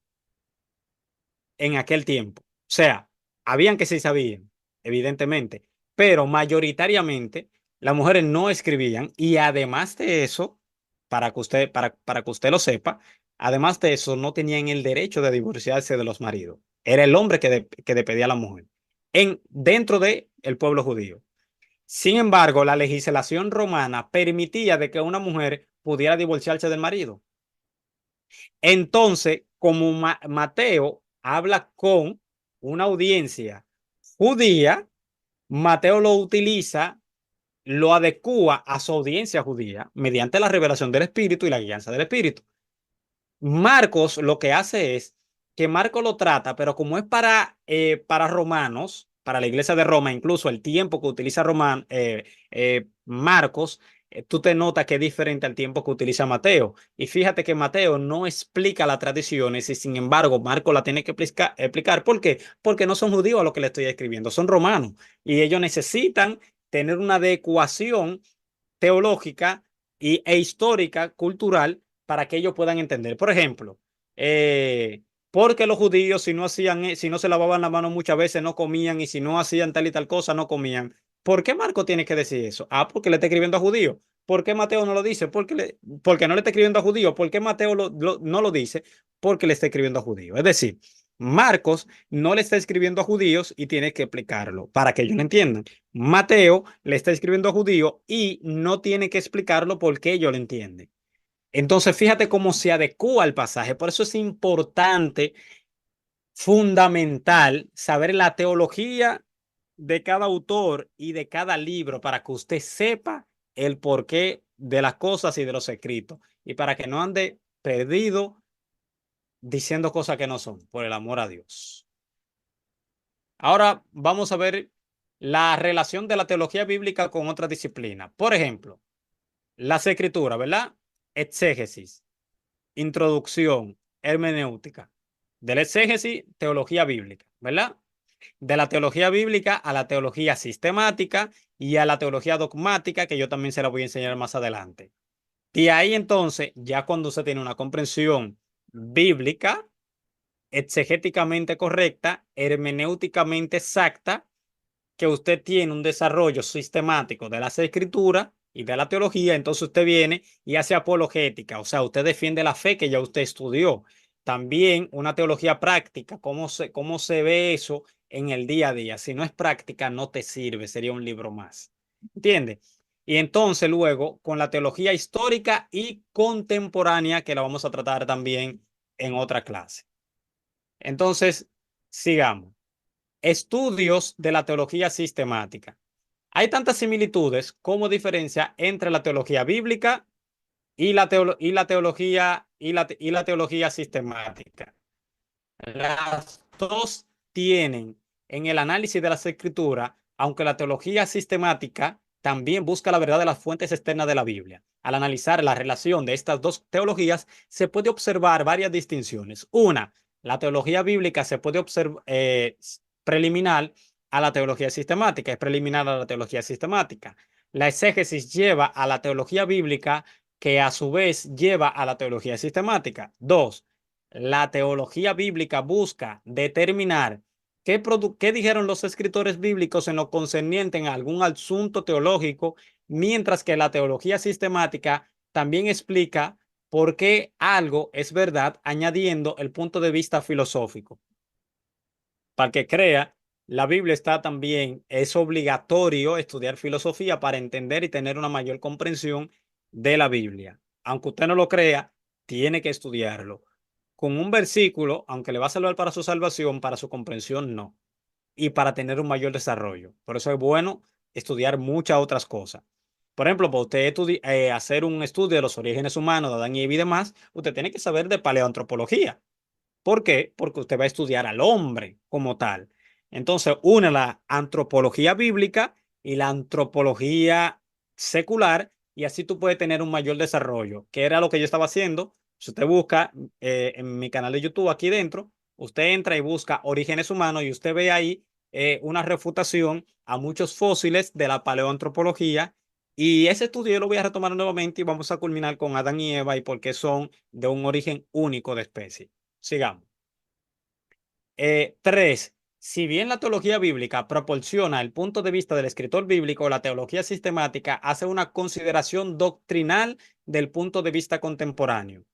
en aquel tiempo. O sea, habían que sí sabían, evidentemente, pero mayoritariamente las mujeres no escribían y además de eso, para que usted lo sepa, además de eso no tenían el derecho de divorciarse de los maridos. Era el hombre que despedía a la mujer dentro del pueblo judío. Sin embargo, la legislación romana permitía de que una mujer pudiera divorciarse del marido. Entonces, como Mateo habla con una audiencia judía, Mateo lo utiliza, lo adecua a su audiencia judía mediante la revelación del Espíritu y la guianza del Espíritu. Marcos lo que hace es que Marcos lo trata, pero como es para romanos, para la iglesia de Roma, incluso el tiempo que utiliza Marcos, tú te notas que es diferente al tiempo que utiliza Mateo. Y fíjate que Mateo no explica las tradiciones y sin embargo Marcos la tiene que explicar. ¿Por qué? Porque no son judíos a lo que le estoy escribiendo, son romanos. Y ellos necesitan tener una adecuación teológica e histórica, cultural, para que ellos puedan entender. Por ejemplo, porque los judíos si no se lavaban la mano muchas veces no comían y si no hacían tal y tal cosa no comían. ¿Por qué Marco tiene que decir eso? Ah, porque le está escribiendo a judíos. ¿Por qué Mateo no lo dice? Porque no le está escribiendo a judíos. ¿Por qué Mateo no lo dice? Porque le está escribiendo a judíos. Es decir, Marcos no le está escribiendo a judíos y tiene que explicarlo para que ellos lo entiendan. Mateo le está escribiendo a judíos y no tiene que explicarlo porque ellos lo entienden. Entonces, fíjate cómo se adecua al pasaje. Por eso es importante, fundamental, saber la teología de cada autor y de cada libro para que usted sepa el porqué de las cosas y de los escritos. Y para que no ande perdido diciendo cosas que no son, por el amor a Dios. Ahora vamos a ver la relación de la teología bíblica con otra disciplina. Por ejemplo, las escrituras, ¿verdad? Exégesis, introducción, hermenéutica. Del exégesis, teología bíblica, ¿verdad? De la teología bíblica a la teología sistemática y a la teología dogmática, que yo también se la voy a enseñar más adelante. De ahí entonces, ya cuando se tiene una comprensión bíblica, exegéticamente correcta, hermenéuticamente exacta, que usted tiene un desarrollo sistemático de las escrituras y de la teología, entonces usted viene y hace apologética, o sea, usted defiende la fe que ya usted estudió. También una teología práctica, cómo se ve eso en el día a día. Si no es práctica, no te sirve, sería un libro más. ¿Entiende? Y entonces luego con la teología histórica y contemporánea, que la vamos a tratar también en otra clase. Entonces, sigamos. Estudios de la teología sistemática. Hay tantas similitudes como diferencia entre la teología bíblica y la teología sistemática. Las dos tienen en el análisis de las escrituras, aunque la teología sistemática también busca la verdad de las fuentes externas de la Biblia. Al analizar la relación de estas dos teologías, se puede observar varias distinciones. Una, la teología bíblica se puede observar preliminar a la teología sistemática, es preliminar a la teología sistemática. La exégesis lleva a la teología bíblica, que a su vez lleva a la teología sistemática. Dos, la teología bíblica busca determinar qué dijeron los escritores bíblicos en lo concerniente en algún asunto teológico, mientras que la teología sistemática también explica por qué algo es verdad, añadiendo el punto de vista filosófico. Para el que crea, la Biblia está también, es obligatorio estudiar filosofía para entender y tener una mayor comprensión de la Biblia. Aunque usted no lo crea, tiene que estudiarlo. Con un versículo, aunque le va a salvar para su salvación, para su comprensión no. Y para tener un mayor desarrollo. Por eso es bueno estudiar muchas otras cosas. Por ejemplo, para usted hacer un estudio de los orígenes humanos de Adán y Eva y demás, usted tiene que saber de paleoantropología. ¿Por qué? Porque usted va a estudiar al hombre como tal. Entonces, une la antropología bíblica y la antropología secular, y así tú puedes tener un mayor desarrollo, que era lo que yo estaba haciendo. Si usted busca en mi canal de YouTube aquí dentro, usted entra y busca orígenes humanos y usted ve ahí una refutación a muchos fósiles de la paleoantropología. Y ese estudio yo lo voy a retomar nuevamente y vamos a culminar con Adán y Eva y por qué son de un origen único de especie. Sigamos. Tres, si bien la teología bíblica proporciona el punto de vista del escritor bíblico, la teología sistemática hace una consideración doctrinal del punto de vista contemporáneo,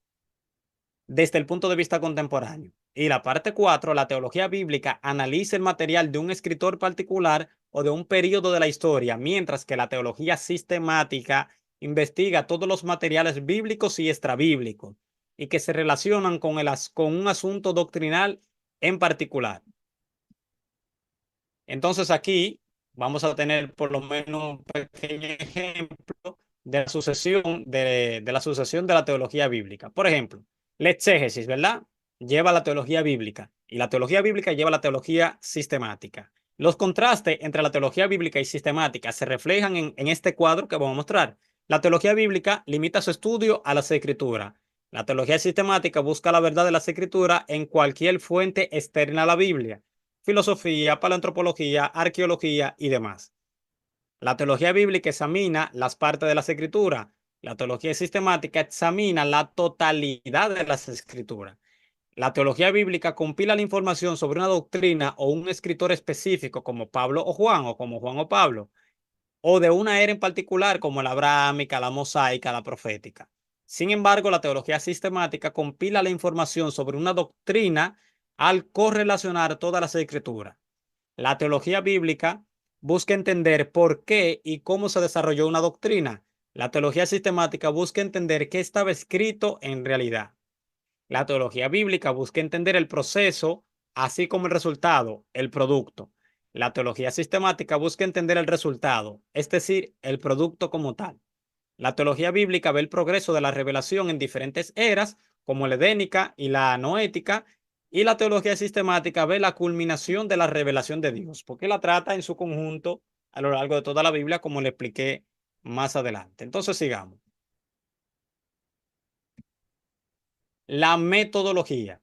desde el punto de vista contemporáneo. Y la parte cuatro, la teología bíblica analiza el material de un escritor particular o de un periodo de la historia, mientras que la teología sistemática investiga todos los materiales bíblicos y extrabíblicos y que se relacionan con un asunto doctrinal en particular. Entonces aquí vamos a tener por lo menos un pequeño ejemplo de la sucesión de la teología bíblica. Por ejemplo, la exégesis, ¿verdad? Lleva la teología bíblica y la teología bíblica lleva la teología sistemática. Los contrastes entre la teología bíblica y sistemática se reflejan en este cuadro que vamos a mostrar. La teología bíblica limita su estudio a las escrituras. La teología sistemática busca la verdad de las escrituras en cualquier fuente externa a la Biblia: filosofía, paleoantropología, arqueología y demás. La teología bíblica examina las partes de las escrituras. La teología sistemática examina la totalidad de las escrituras. La teología bíblica compila la información sobre una doctrina o un escritor específico como Pablo o Juan, o como Juan o Pablo, o de una era en particular como la abrámica, la mosaica, la profética. Sin embargo, la teología sistemática compila la información sobre una doctrina al correlacionar todas las escrituras. La teología bíblica busca entender por qué y cómo se desarrolló una doctrina. La teología sistemática busca entender qué estaba escrito en realidad. La teología bíblica busca entender el proceso, así como el resultado, el producto. La teología sistemática busca entender el resultado, es decir, el producto como tal. La teología bíblica ve el progreso de la revelación en diferentes eras, como la edénica y la noética, y la teología sistemática ve la culminación de la revelación de Dios, porque la trata en su conjunto a lo largo de toda la Biblia, como le expliqué más adelante. Entonces, sigamos. La metodología.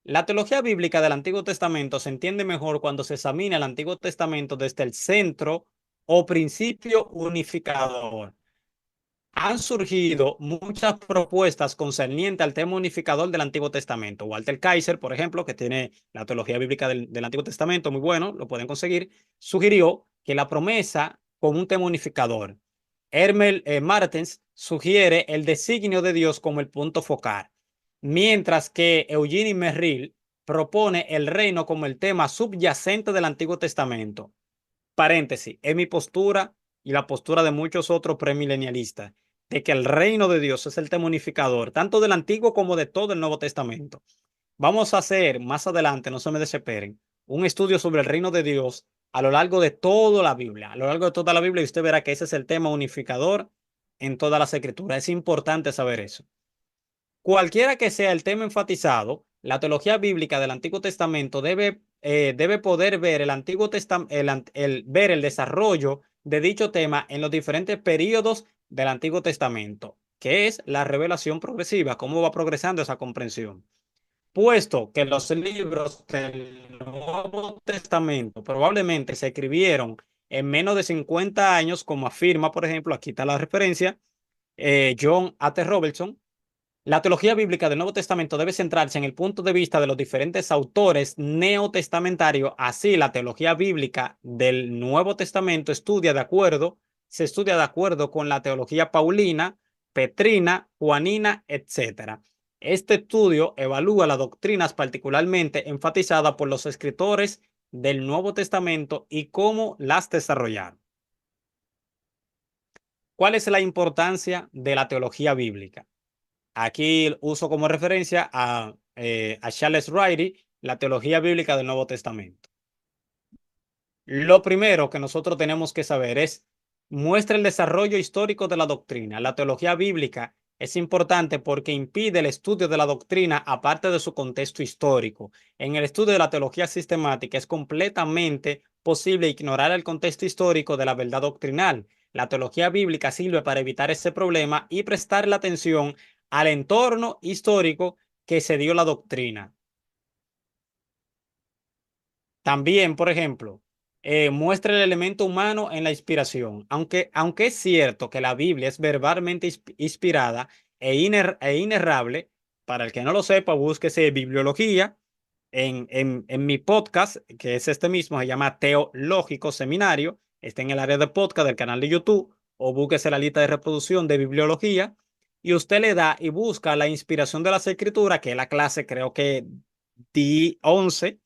La teología bíblica del Antiguo Testamento se entiende mejor cuando se examina el Antiguo Testamento desde el centro o principio unificador. Han surgido muchas propuestas concernientes al tema unificador del Antiguo Testamento. Walter Kaiser, por ejemplo, que tiene la teología bíblica del Antiguo Testamento, muy bueno, lo pueden conseguir, sugirió que la promesa con un tema unificador. Hermel Martens sugiere el designio de Dios como el punto focal, mientras que Eugene Merrill propone el reino como el tema subyacente del Antiguo Testamento. Paréntesis, es mi postura y la postura de muchos otros premilenialistas, de que el reino de Dios es el tema unificador, tanto del Antiguo como de todo el Nuevo Testamento. Vamos a hacer más adelante, no se me desesperen, un estudio sobre el reino de Dios a lo largo de toda la Biblia, a lo largo de toda la Biblia, y usted verá que ese es el tema unificador en todas las escrituras. Es importante saber eso. Cualquiera que sea el tema enfatizado, la teología bíblica del Antiguo Testamento debe poder ver ver el desarrollo de dicho tema en los diferentes períodos del Antiguo Testamento, que es la revelación progresiva, cómo va progresando esa comprensión. Puesto que los libros del Nuevo Testamento probablemente se escribieron en menos de 50 años, como afirma, por ejemplo, aquí está la referencia, John A. T. Robertson, la teología bíblica del Nuevo Testamento debe centrarse en el punto de vista de los diferentes autores neotestamentarios. Así, la teología bíblica del Nuevo Testamento se estudia de acuerdo con la teología paulina, petrina, juanina, etcétera. Este estudio evalúa las doctrinas particularmente enfatizadas por los escritores del Nuevo Testamento y cómo las desarrollaron. ¿Cuál es la importancia de la teología bíblica? Aquí uso como referencia a Charles Riley, la teología bíblica del Nuevo Testamento. Lo primero que nosotros tenemos que saber es, muestra el desarrollo histórico de la doctrina. La teología bíblica es importante porque impide el estudio de la doctrina aparte de su contexto histórico. En el estudio de la teología sistemática es completamente posible ignorar el contexto histórico de la verdad doctrinal. La teología bíblica sirve para evitar ese problema y prestarle atención al entorno histórico que se dio la doctrina. También, por ejemplo, muestra el elemento humano en la inspiración. Aunque es cierto que la Biblia es verbalmente inspirada e inerrable, para el que no lo sepa, búsquese bibliología en mi podcast, que es este mismo, se llama Teológico Seminario, está en el área de podcast del canal de YouTube, o búsquese la lista de reproducción de bibliología, y usted le da y busca la inspiración de las escrituras, que es la clase, creo que di 11,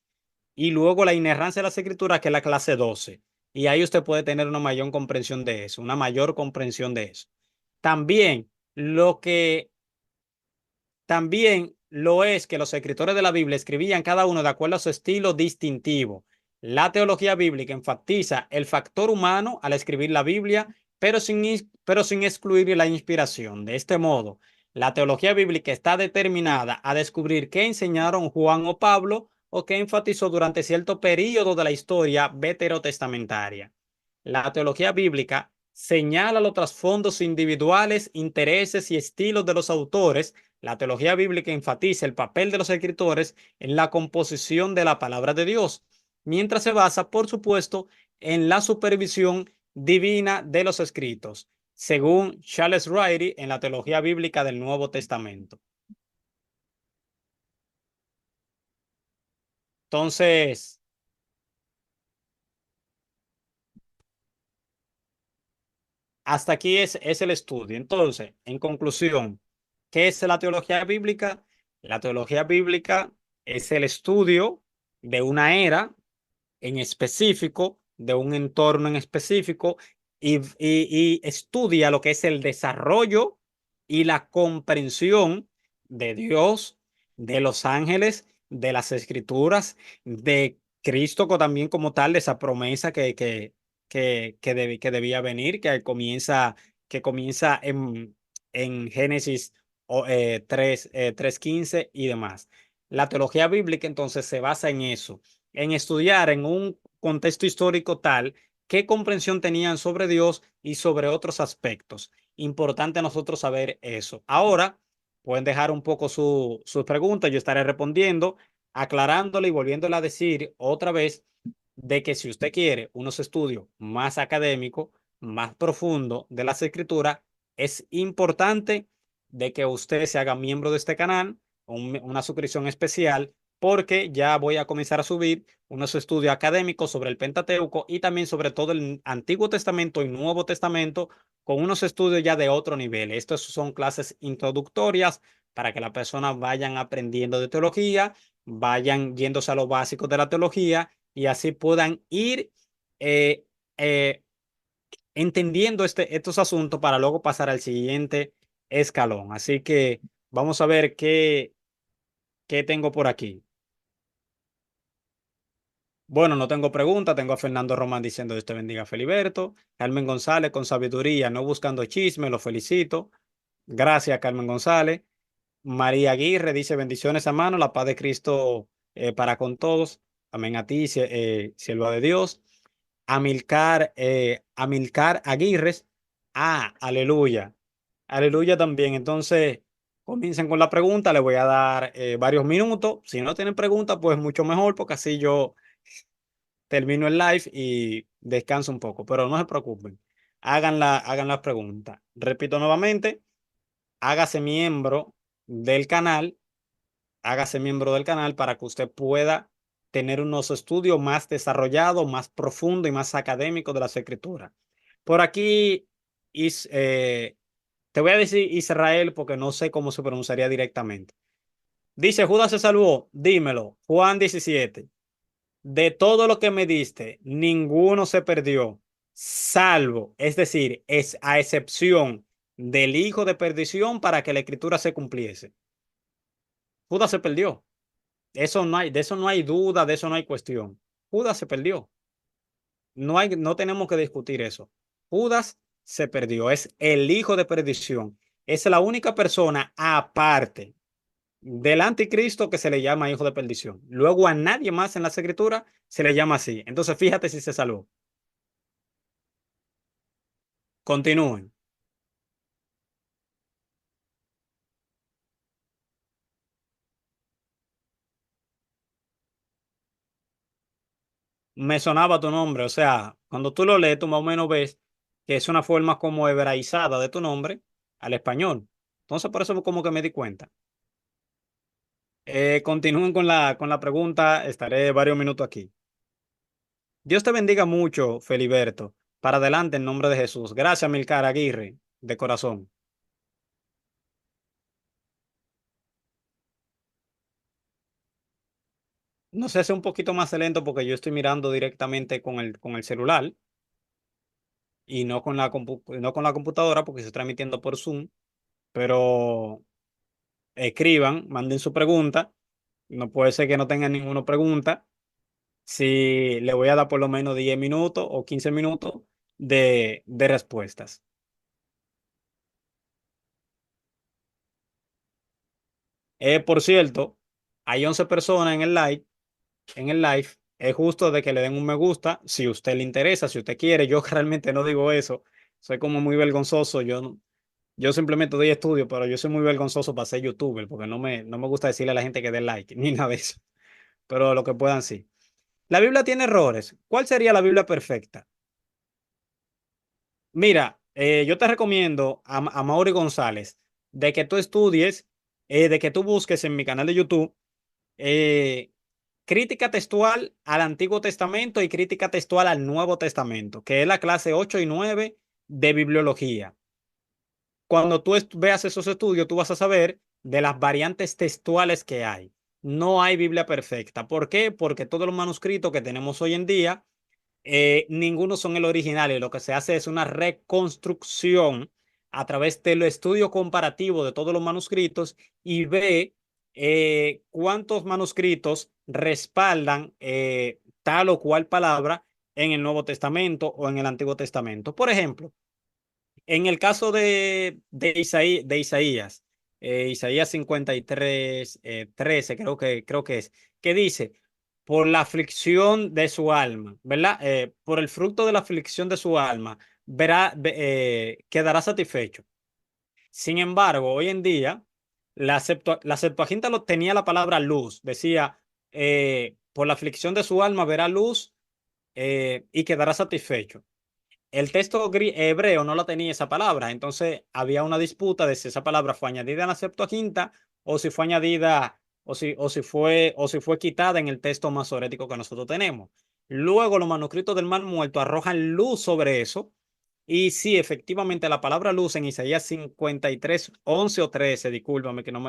y luego la inerrancia de las escrituras, que es la clase 12. Y ahí usted puede tener una mayor comprensión de eso, una mayor comprensión de eso. También lo que también lo es que los escritores de la Biblia escribían cada uno de acuerdo a su estilo distintivo. La teología bíblica enfatiza el factor humano al escribir la Biblia, pero sin excluir la inspiración. De este modo, la teología bíblica está determinada a descubrir qué enseñaron Juan o Pablo o qué enfatizó durante cierto periodo de la historia veterotestamentaria. La teología bíblica señala los trasfondos individuales, intereses y estilos de los autores. La teología bíblica enfatiza el papel de los escritores en la composición de la palabra de Dios, mientras se basa, por supuesto, en la supervisión divina de los escritos, según Charles Riley en la teología bíblica del Nuevo Testamento. Entonces, hasta aquí es el estudio. Entonces, en conclusión, ¿qué es la teología bíblica? La teología bíblica es el estudio de una era en específico, de un entorno en específico, y estudia lo que es el desarrollo y la comprensión de Dios, de los ángeles, de las escrituras, de Cristo también como tal, de esa promesa que debía venir, que comienza en Génesis 3:15 y demás. La teología bíblica entonces se basa en eso, en estudiar en un contexto histórico tal qué comprensión tenían sobre Dios y sobre otros aspectos. Importante nosotros saber eso. Ahora pueden dejar un poco sus preguntas, yo estaré respondiendo, aclarándole y volviéndole a decir otra vez de que si usted quiere unos estudios más académicos, más profundos de las escrituras, es importante de que usted se haga miembro de este canal, una suscripción especial, porque ya voy a comenzar a subir unos estudios académicos sobre el Pentateuco y también sobre todo el Antiguo Testamento y Nuevo Testamento, con unos estudios ya de otro nivel. Estas son clases introductorias para que las personas vayan aprendiendo de teología, vayan yéndose a lo básico de la teología y así puedan ir eh, eh, entendiendo estos asuntos para luego pasar al siguiente escalón. Así que vamos a ver qué tengo por aquí. Bueno, no tengo pregunta, tengo a Fernando Román diciendo Dios te bendiga, Feliberto. Carmen González con sabiduría, no buscando chisme, lo felicito. Gracias, Carmen González. María Aguirre dice bendiciones a mano, la paz de Cristo para con todos. Amén a ti, sierva de Dios. Amilcar Aguirres. Ah, aleluya. Aleluya también. Entonces, comiencen con la pregunta. Le voy a dar varios minutos. Si no tienen preguntas, pues mucho mejor, porque así yo termino el live y descanso un poco. Pero no se preocupen. Hagan las preguntas. Repito nuevamente, hágase miembro del canal. Hágase miembro del canal para que usted pueda tener unos estudios más desarrollados, más profundos y más académicos de las escrituras. Por aquí, te voy a decir Israel porque no sé cómo se pronunciaría directamente. Dice, Judas se salvó, dímelo, Juan 17. De todo lo que me diste, ninguno se perdió, salvo, es decir, es a excepción del hijo de perdición para que la escritura se cumpliese. Judas se perdió. Eso no hay, de eso no hay duda, de eso no hay cuestión. Judas se perdió. No tenemos que discutir eso. Judas se perdió. Es el hijo de perdición. Es la única persona aparte del anticristo que se le llama hijo de perdición. Luego a nadie más en las escrituras se le llama así. Entonces fíjate si se salvó. Continúen. Me sonaba tu nombre. O sea, cuando tú lo lees, tú más o menos ves que es una forma como hebraizada de tu nombre al español. Entonces por eso como que me di cuenta. Continúen con la pregunta, estaré varios minutos aquí. Dios te bendiga mucho, Feliberto. Para adelante, en nombre de Jesús. Gracias, Milcar Aguirre, de corazón. No sé, es un poquito más lento porque yo estoy mirando directamente con el celular y no con no con la computadora porque se está transmitiendo por Zoom. Pero escriban, manden su pregunta. No puede ser que no tengan ninguna pregunta. Si le voy a dar por lo menos 10 minutos o 15 minutos de respuestas. Por cierto, hay 11 personas en el live. Es justo de que le den un me gusta si a usted le interesa, si usted quiere. Yo realmente no digo eso. Soy como muy vergonzoso. Yo simplemente doy estudio, pero yo soy muy vergonzoso para ser youtuber porque no me gusta decirle a la gente que dé like ni nada de eso. Pero lo que puedan sí. La Biblia tiene errores. ¿Cuál sería la Biblia perfecta? Mira, yo te recomiendo a Mauri González de que tú estudies, de que tú busques en mi canal de YouTube eh, crítica textual al Antiguo Testamento y crítica textual al Nuevo Testamento, que es la clase 8 y 9 de bibliología. Cuando tú veas esos estudios, tú vas a saber de las variantes textuales que hay. No hay Biblia perfecta. ¿Por qué? Porque todos los manuscritos que tenemos hoy en día ninguno son el original y lo que se hace es una reconstrucción a través del estudio comparativo de todos los manuscritos y ve cuántos manuscritos respaldan tal o cual palabra en el Nuevo Testamento o en el Antiguo Testamento. Por ejemplo, en el caso de Isaías, Isaías 53, 13, creo que es, que dice, por la aflicción de su alma, ¿verdad? Por el fruto de la aflicción de su alma, quedará satisfecho. Sin embargo, hoy en día, la Septuaginta tenía la palabra luz, decía, por la aflicción de su alma verá luz y quedará satisfecho. El texto hebreo no la tenía esa palabra, entonces había una disputa de si esa palabra fue añadida en la Septuaginta o si fue añadida o si fue quitada en el texto masorético que nosotros tenemos. Luego los manuscritos del Mar Muerto arrojan luz sobre eso y sí, efectivamente la palabra luz en Isaías 53 11 o 13, discúlpame que no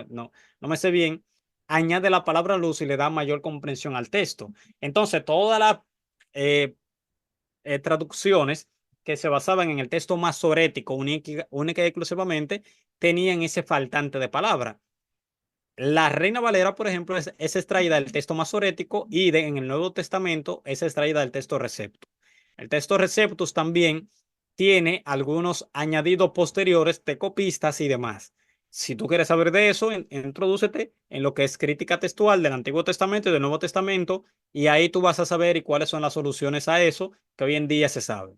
me sé bien, añade la palabra luz y le da mayor comprensión al texto. Entonces todas las eh, traducciones que se basaban en el texto masorético única y exclusivamente, tenían ese faltante de palabra. La Reina Valera, por ejemplo, es extraída del texto masorético y en el Nuevo Testamento es extraída del texto Receptus. El texto Receptus también tiene algunos añadidos posteriores de copistas y demás. Si tú quieres saber de eso, introdúcete en lo que es crítica textual del Antiguo Testamento y del Nuevo Testamento, y ahí tú vas a saber y cuáles son las soluciones a eso que hoy en día se sabe.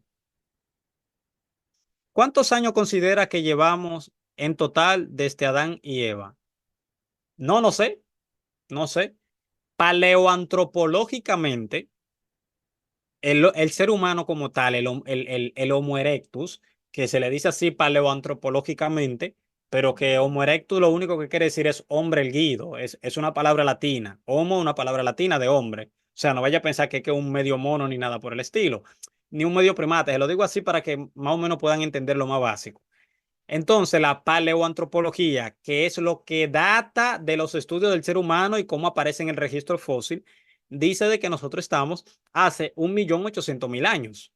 ¿Cuántos años considera que llevamos en total desde Adán y Eva? No, no sé, no sé. Paleoantropológicamente, el ser humano como tal, el Homo erectus, que se le dice así paleoantropológicamente, pero que Homo erectus lo único que quiere decir es hombre erguido, es una palabra latina. Homo, una palabra latina de hombre. O sea, no vaya a pensar que es un medio mono ni nada por el estilo, ni un medio primate. Se lo digo así para que más o menos puedan entender lo más básico. Entonces, la paleoantropología, que es lo que data de los estudios del ser humano y cómo aparece en el registro fósil, dice de que nosotros estamos hace 1.800.000 años.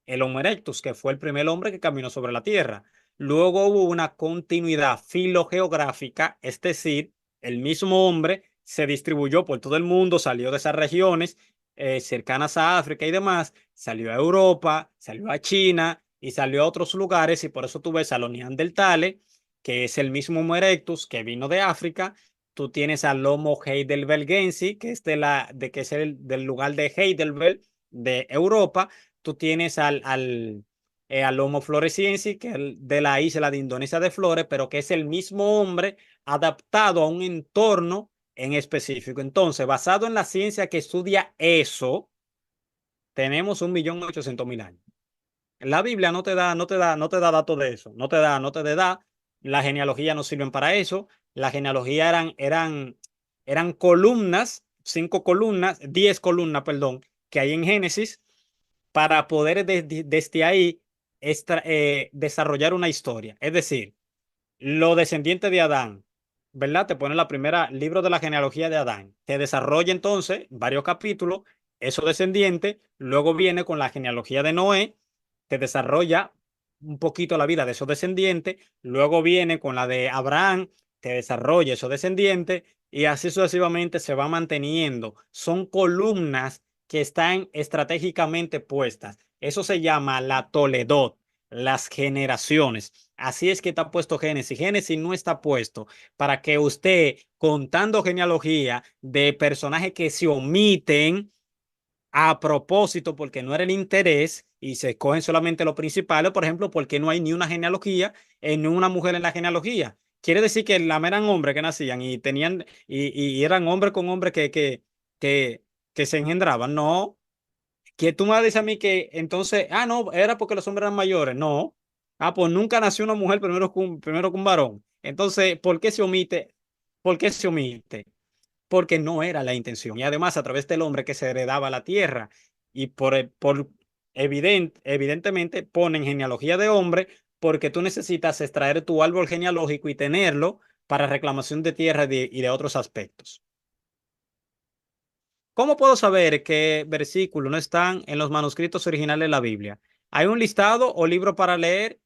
El Homo erectus, que fue el primer hombre que caminó sobre la Tierra. Luego hubo una continuidad filogeográfica, es decir, el mismo hombre se distribuyó por todo el mundo, salió de esas regiones cercanas a África y demás, salió a Europa, salió a China y salió a otros lugares, y por eso tú ves a los neandertales, que es el mismo Homo erectus que vino de África. Tú tienes al Homo heidelbergensis, que es, que es del lugar de Heidelberg, de Europa. Tú tienes al Homo floresiensis, que es de la isla de Indonesia de Flores, pero que es el mismo hombre adaptado a un entorno en específico. Entonces, basado en la ciencia que estudia eso, tenemos 1.800.000 años. La Biblia no te da datos de eso, no te da. La genealogía no sirven para eso. La genealogía eran columnas, 5 columnas, 10 columnas, perdón, que hay en Génesis para poder desde ahí desarrollar una historia. Es decir, los descendientes de Adán, ¿verdad? Te pone la primera libro de la genealogía de Adán. Te desarrolla entonces varios capítulos, esos descendientes, luego viene con la genealogía de Noé, te desarrolla un poquito la vida de esos descendientes, luego viene con la de Abraham, te desarrolla esos descendientes y así sucesivamente se va manteniendo. Son columnas que están estratégicamente puestas. Eso se llama la Toledot, las generaciones. Así es que está puesto Génesis. Génesis no está puesto para que usted, contando genealogía de personajes que se omiten a propósito porque no era el interés y se escogen solamente los principales, por ejemplo, porque no hay ni una genealogía, ni una mujer en la genealogía. Quiere decir que la eran hombres que nacían y tenían, y eran hombres con hombres que, que se engendraban. No, que tú me dices a mí que entonces, no, era porque los hombres eran mayores. No. Pues nunca nació una mujer primero que un varón. Entonces, ¿por qué se omite? ¿Por qué se omite? Porque no era la intención. Y además, a través del hombre que se heredaba la tierra. Y evidentemente ponen genealogía de hombre porque tú necesitas extraer tu árbol genealógico y tenerlo para reclamación de tierra y de otros aspectos. ¿Cómo puedo saber qué versículos no están en los manuscritos originales de la Biblia? Hay un listado o libro para leer,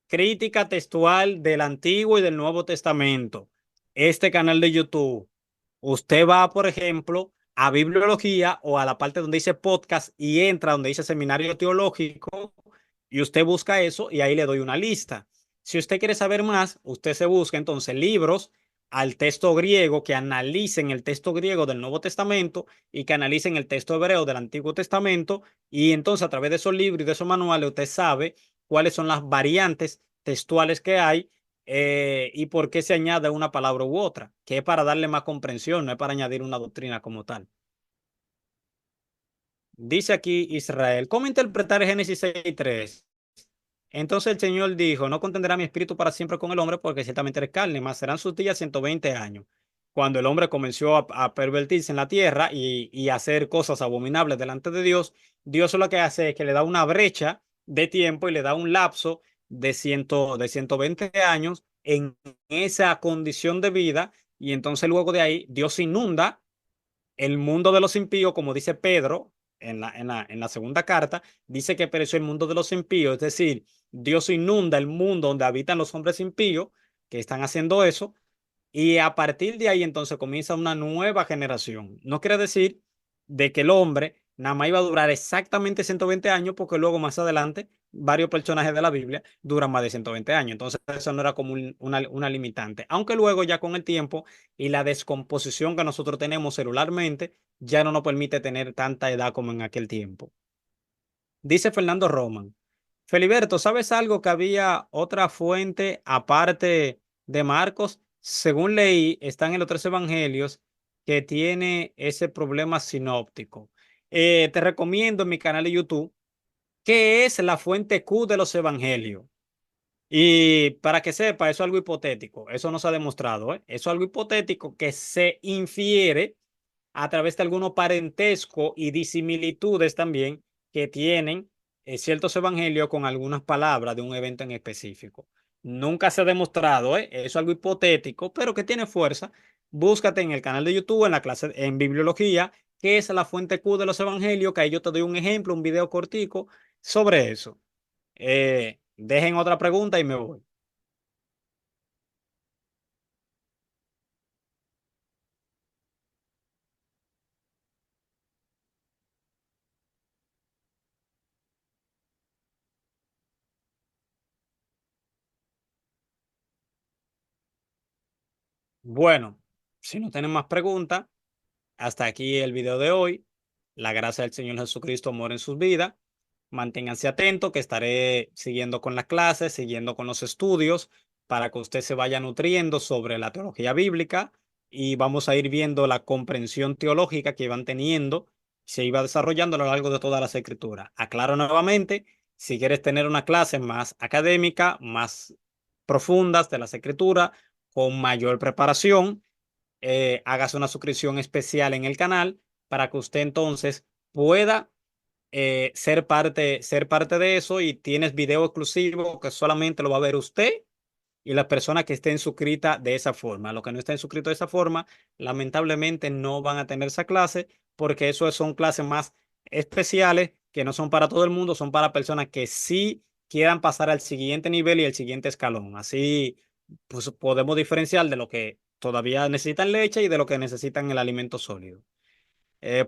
crítica textual del Antiguo y del Nuevo Testamento. Este canal de YouTube. Usted va, por ejemplo, a bibliología o a la parte donde dice podcast y entra donde dice seminario teológico y usted busca eso y ahí le doy una lista. Si usted quiere saber más, usted se busca entonces libros al texto griego que analicen el texto griego del Nuevo Testamento y que analicen el texto hebreo del Antiguo Testamento, y entonces a través de esos libros y de esos manuales usted sabe cuáles son las variantes textuales que hay y por qué se añade una palabra u otra, que es para darle más comprensión, no es para añadir una doctrina como tal. Dice aquí Israel, ¿cómo interpretar Génesis 6:3? Entonces el Señor dijo, no contenderá mi espíritu para siempre con el hombre, porque ciertamente eres carne, mas serán sus días 120 años. Cuando el hombre comenzó a pervertirse en la tierra y a hacer cosas abominables delante de Dios, Dios lo que hace es que le da una brecha de tiempo y le da un lapso de 120 años en esa condición de vida, y entonces luego de ahí Dios inunda el mundo de los impíos, como dice Pedro en la segunda carta, dice que pereció el mundo de los impíos, es decir, Dios inunda el mundo donde habitan los hombres impíos que están haciendo eso, y a partir de ahí entonces comienza una nueva generación. No quiere decir de que el hombre nada más iba a durar exactamente 120 años, porque luego más adelante varios personajes de la Biblia duran más de 120 años. Entonces, eso no era como una limitante. Aunque luego ya con el tiempo y la descomposición que nosotros tenemos celularmente, ya no nos permite tener tanta edad como en aquel tiempo. Dice Fernando Roman. Feliberto, ¿sabes algo que había otra fuente aparte de Marcos? Según leí, están en los tres evangelios que tiene ese problema sinóptico. Te recomiendo en mi canal de YouTube qué es la fuente Q de los evangelios. Y para que sepa, eso es algo hipotético. Eso no se ha demostrado, ¿eh? Eso es algo hipotético que se infiere a través de algunos parentesco y disimilitudes también que tienen ciertos evangelios con algunas palabras de un evento en específico. Nunca se ha demostrado, ¿eh? Eso es algo hipotético, pero que tiene fuerza. Búscate en el canal de YouTube, en la clase en bibliología, que es la fuente Q de los evangelios, que ahí yo te doy un ejemplo, un video cortico sobre eso. Dejen otra pregunta y me voy. Bueno, si no tienen más preguntas, hasta aquí el video de hoy. La gracia del Señor Jesucristo mora en sus vidas. Manténganse atentos que estaré siguiendo con las clases, siguiendo con los estudios para que usted se vaya nutriendo sobre la teología bíblica y vamos a ir viendo la comprensión teológica que van teniendo, se iba desarrollando a lo largo de todas las escrituras. Aclaro nuevamente, si quieres tener una clase más académica, más profundas de las escrituras, con mayor preparación, hágase una suscripción especial en el canal para que usted entonces pueda ser parte de eso y tienes video exclusivo que solamente lo va a ver usted y las personas que estén suscritas de esa forma. Los que no estén suscritos de esa forma, lamentablemente no van a tener esa clase porque eso son clases más especiales que no son para todo el mundo, son para personas que sí quieran pasar al siguiente nivel y el siguiente escalón. Así pues, podemos diferenciar de lo que todavía necesitan leche y de lo que necesitan el alimento sólido.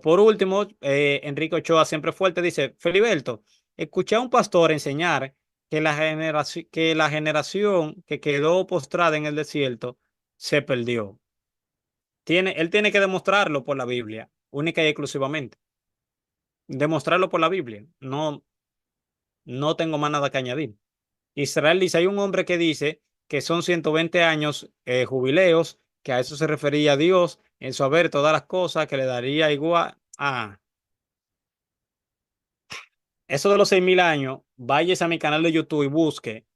Por último, Enrique Ochoa, siempre fuerte, dice, Feliberto, escuché a un pastor enseñar que la generación que quedó postrada en el desierto se perdió. Él tiene que demostrarlo por la Biblia, única y exclusivamente. Demostrarlo por la Biblia. No, no tengo más nada que añadir. Israel dice, hay un hombre que dice que son 120 años jubileos, que a eso se refería a Dios en saber todas las cosas, que le daría igual. Eso de los 6.000 años, váyase a mi canal de YouTube y busque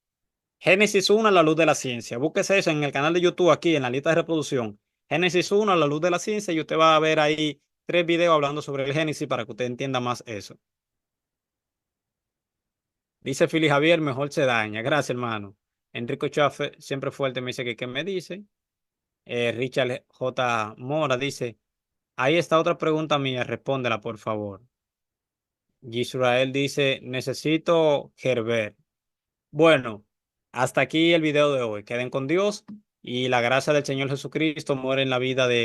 Génesis 1, la luz de la ciencia. Búsquese eso en el canal de YouTube aquí en la lista de reproducción. Génesis 1, la luz de la ciencia y usted va a ver ahí 3 videos hablando sobre el Génesis para que usted entienda más eso. Dice Fili Javier, mejor se daña. Gracias, hermano. Enrico Chafe, siempre fuerte, me dice que qué me dice. Richard J. Mora dice, ahí está otra pregunta mía, respóndela por favor. Israel dice, necesito Gerber. Bueno, hasta aquí el video de hoy. Queden con Dios y la gracia del Señor Jesucristo muere en la vida de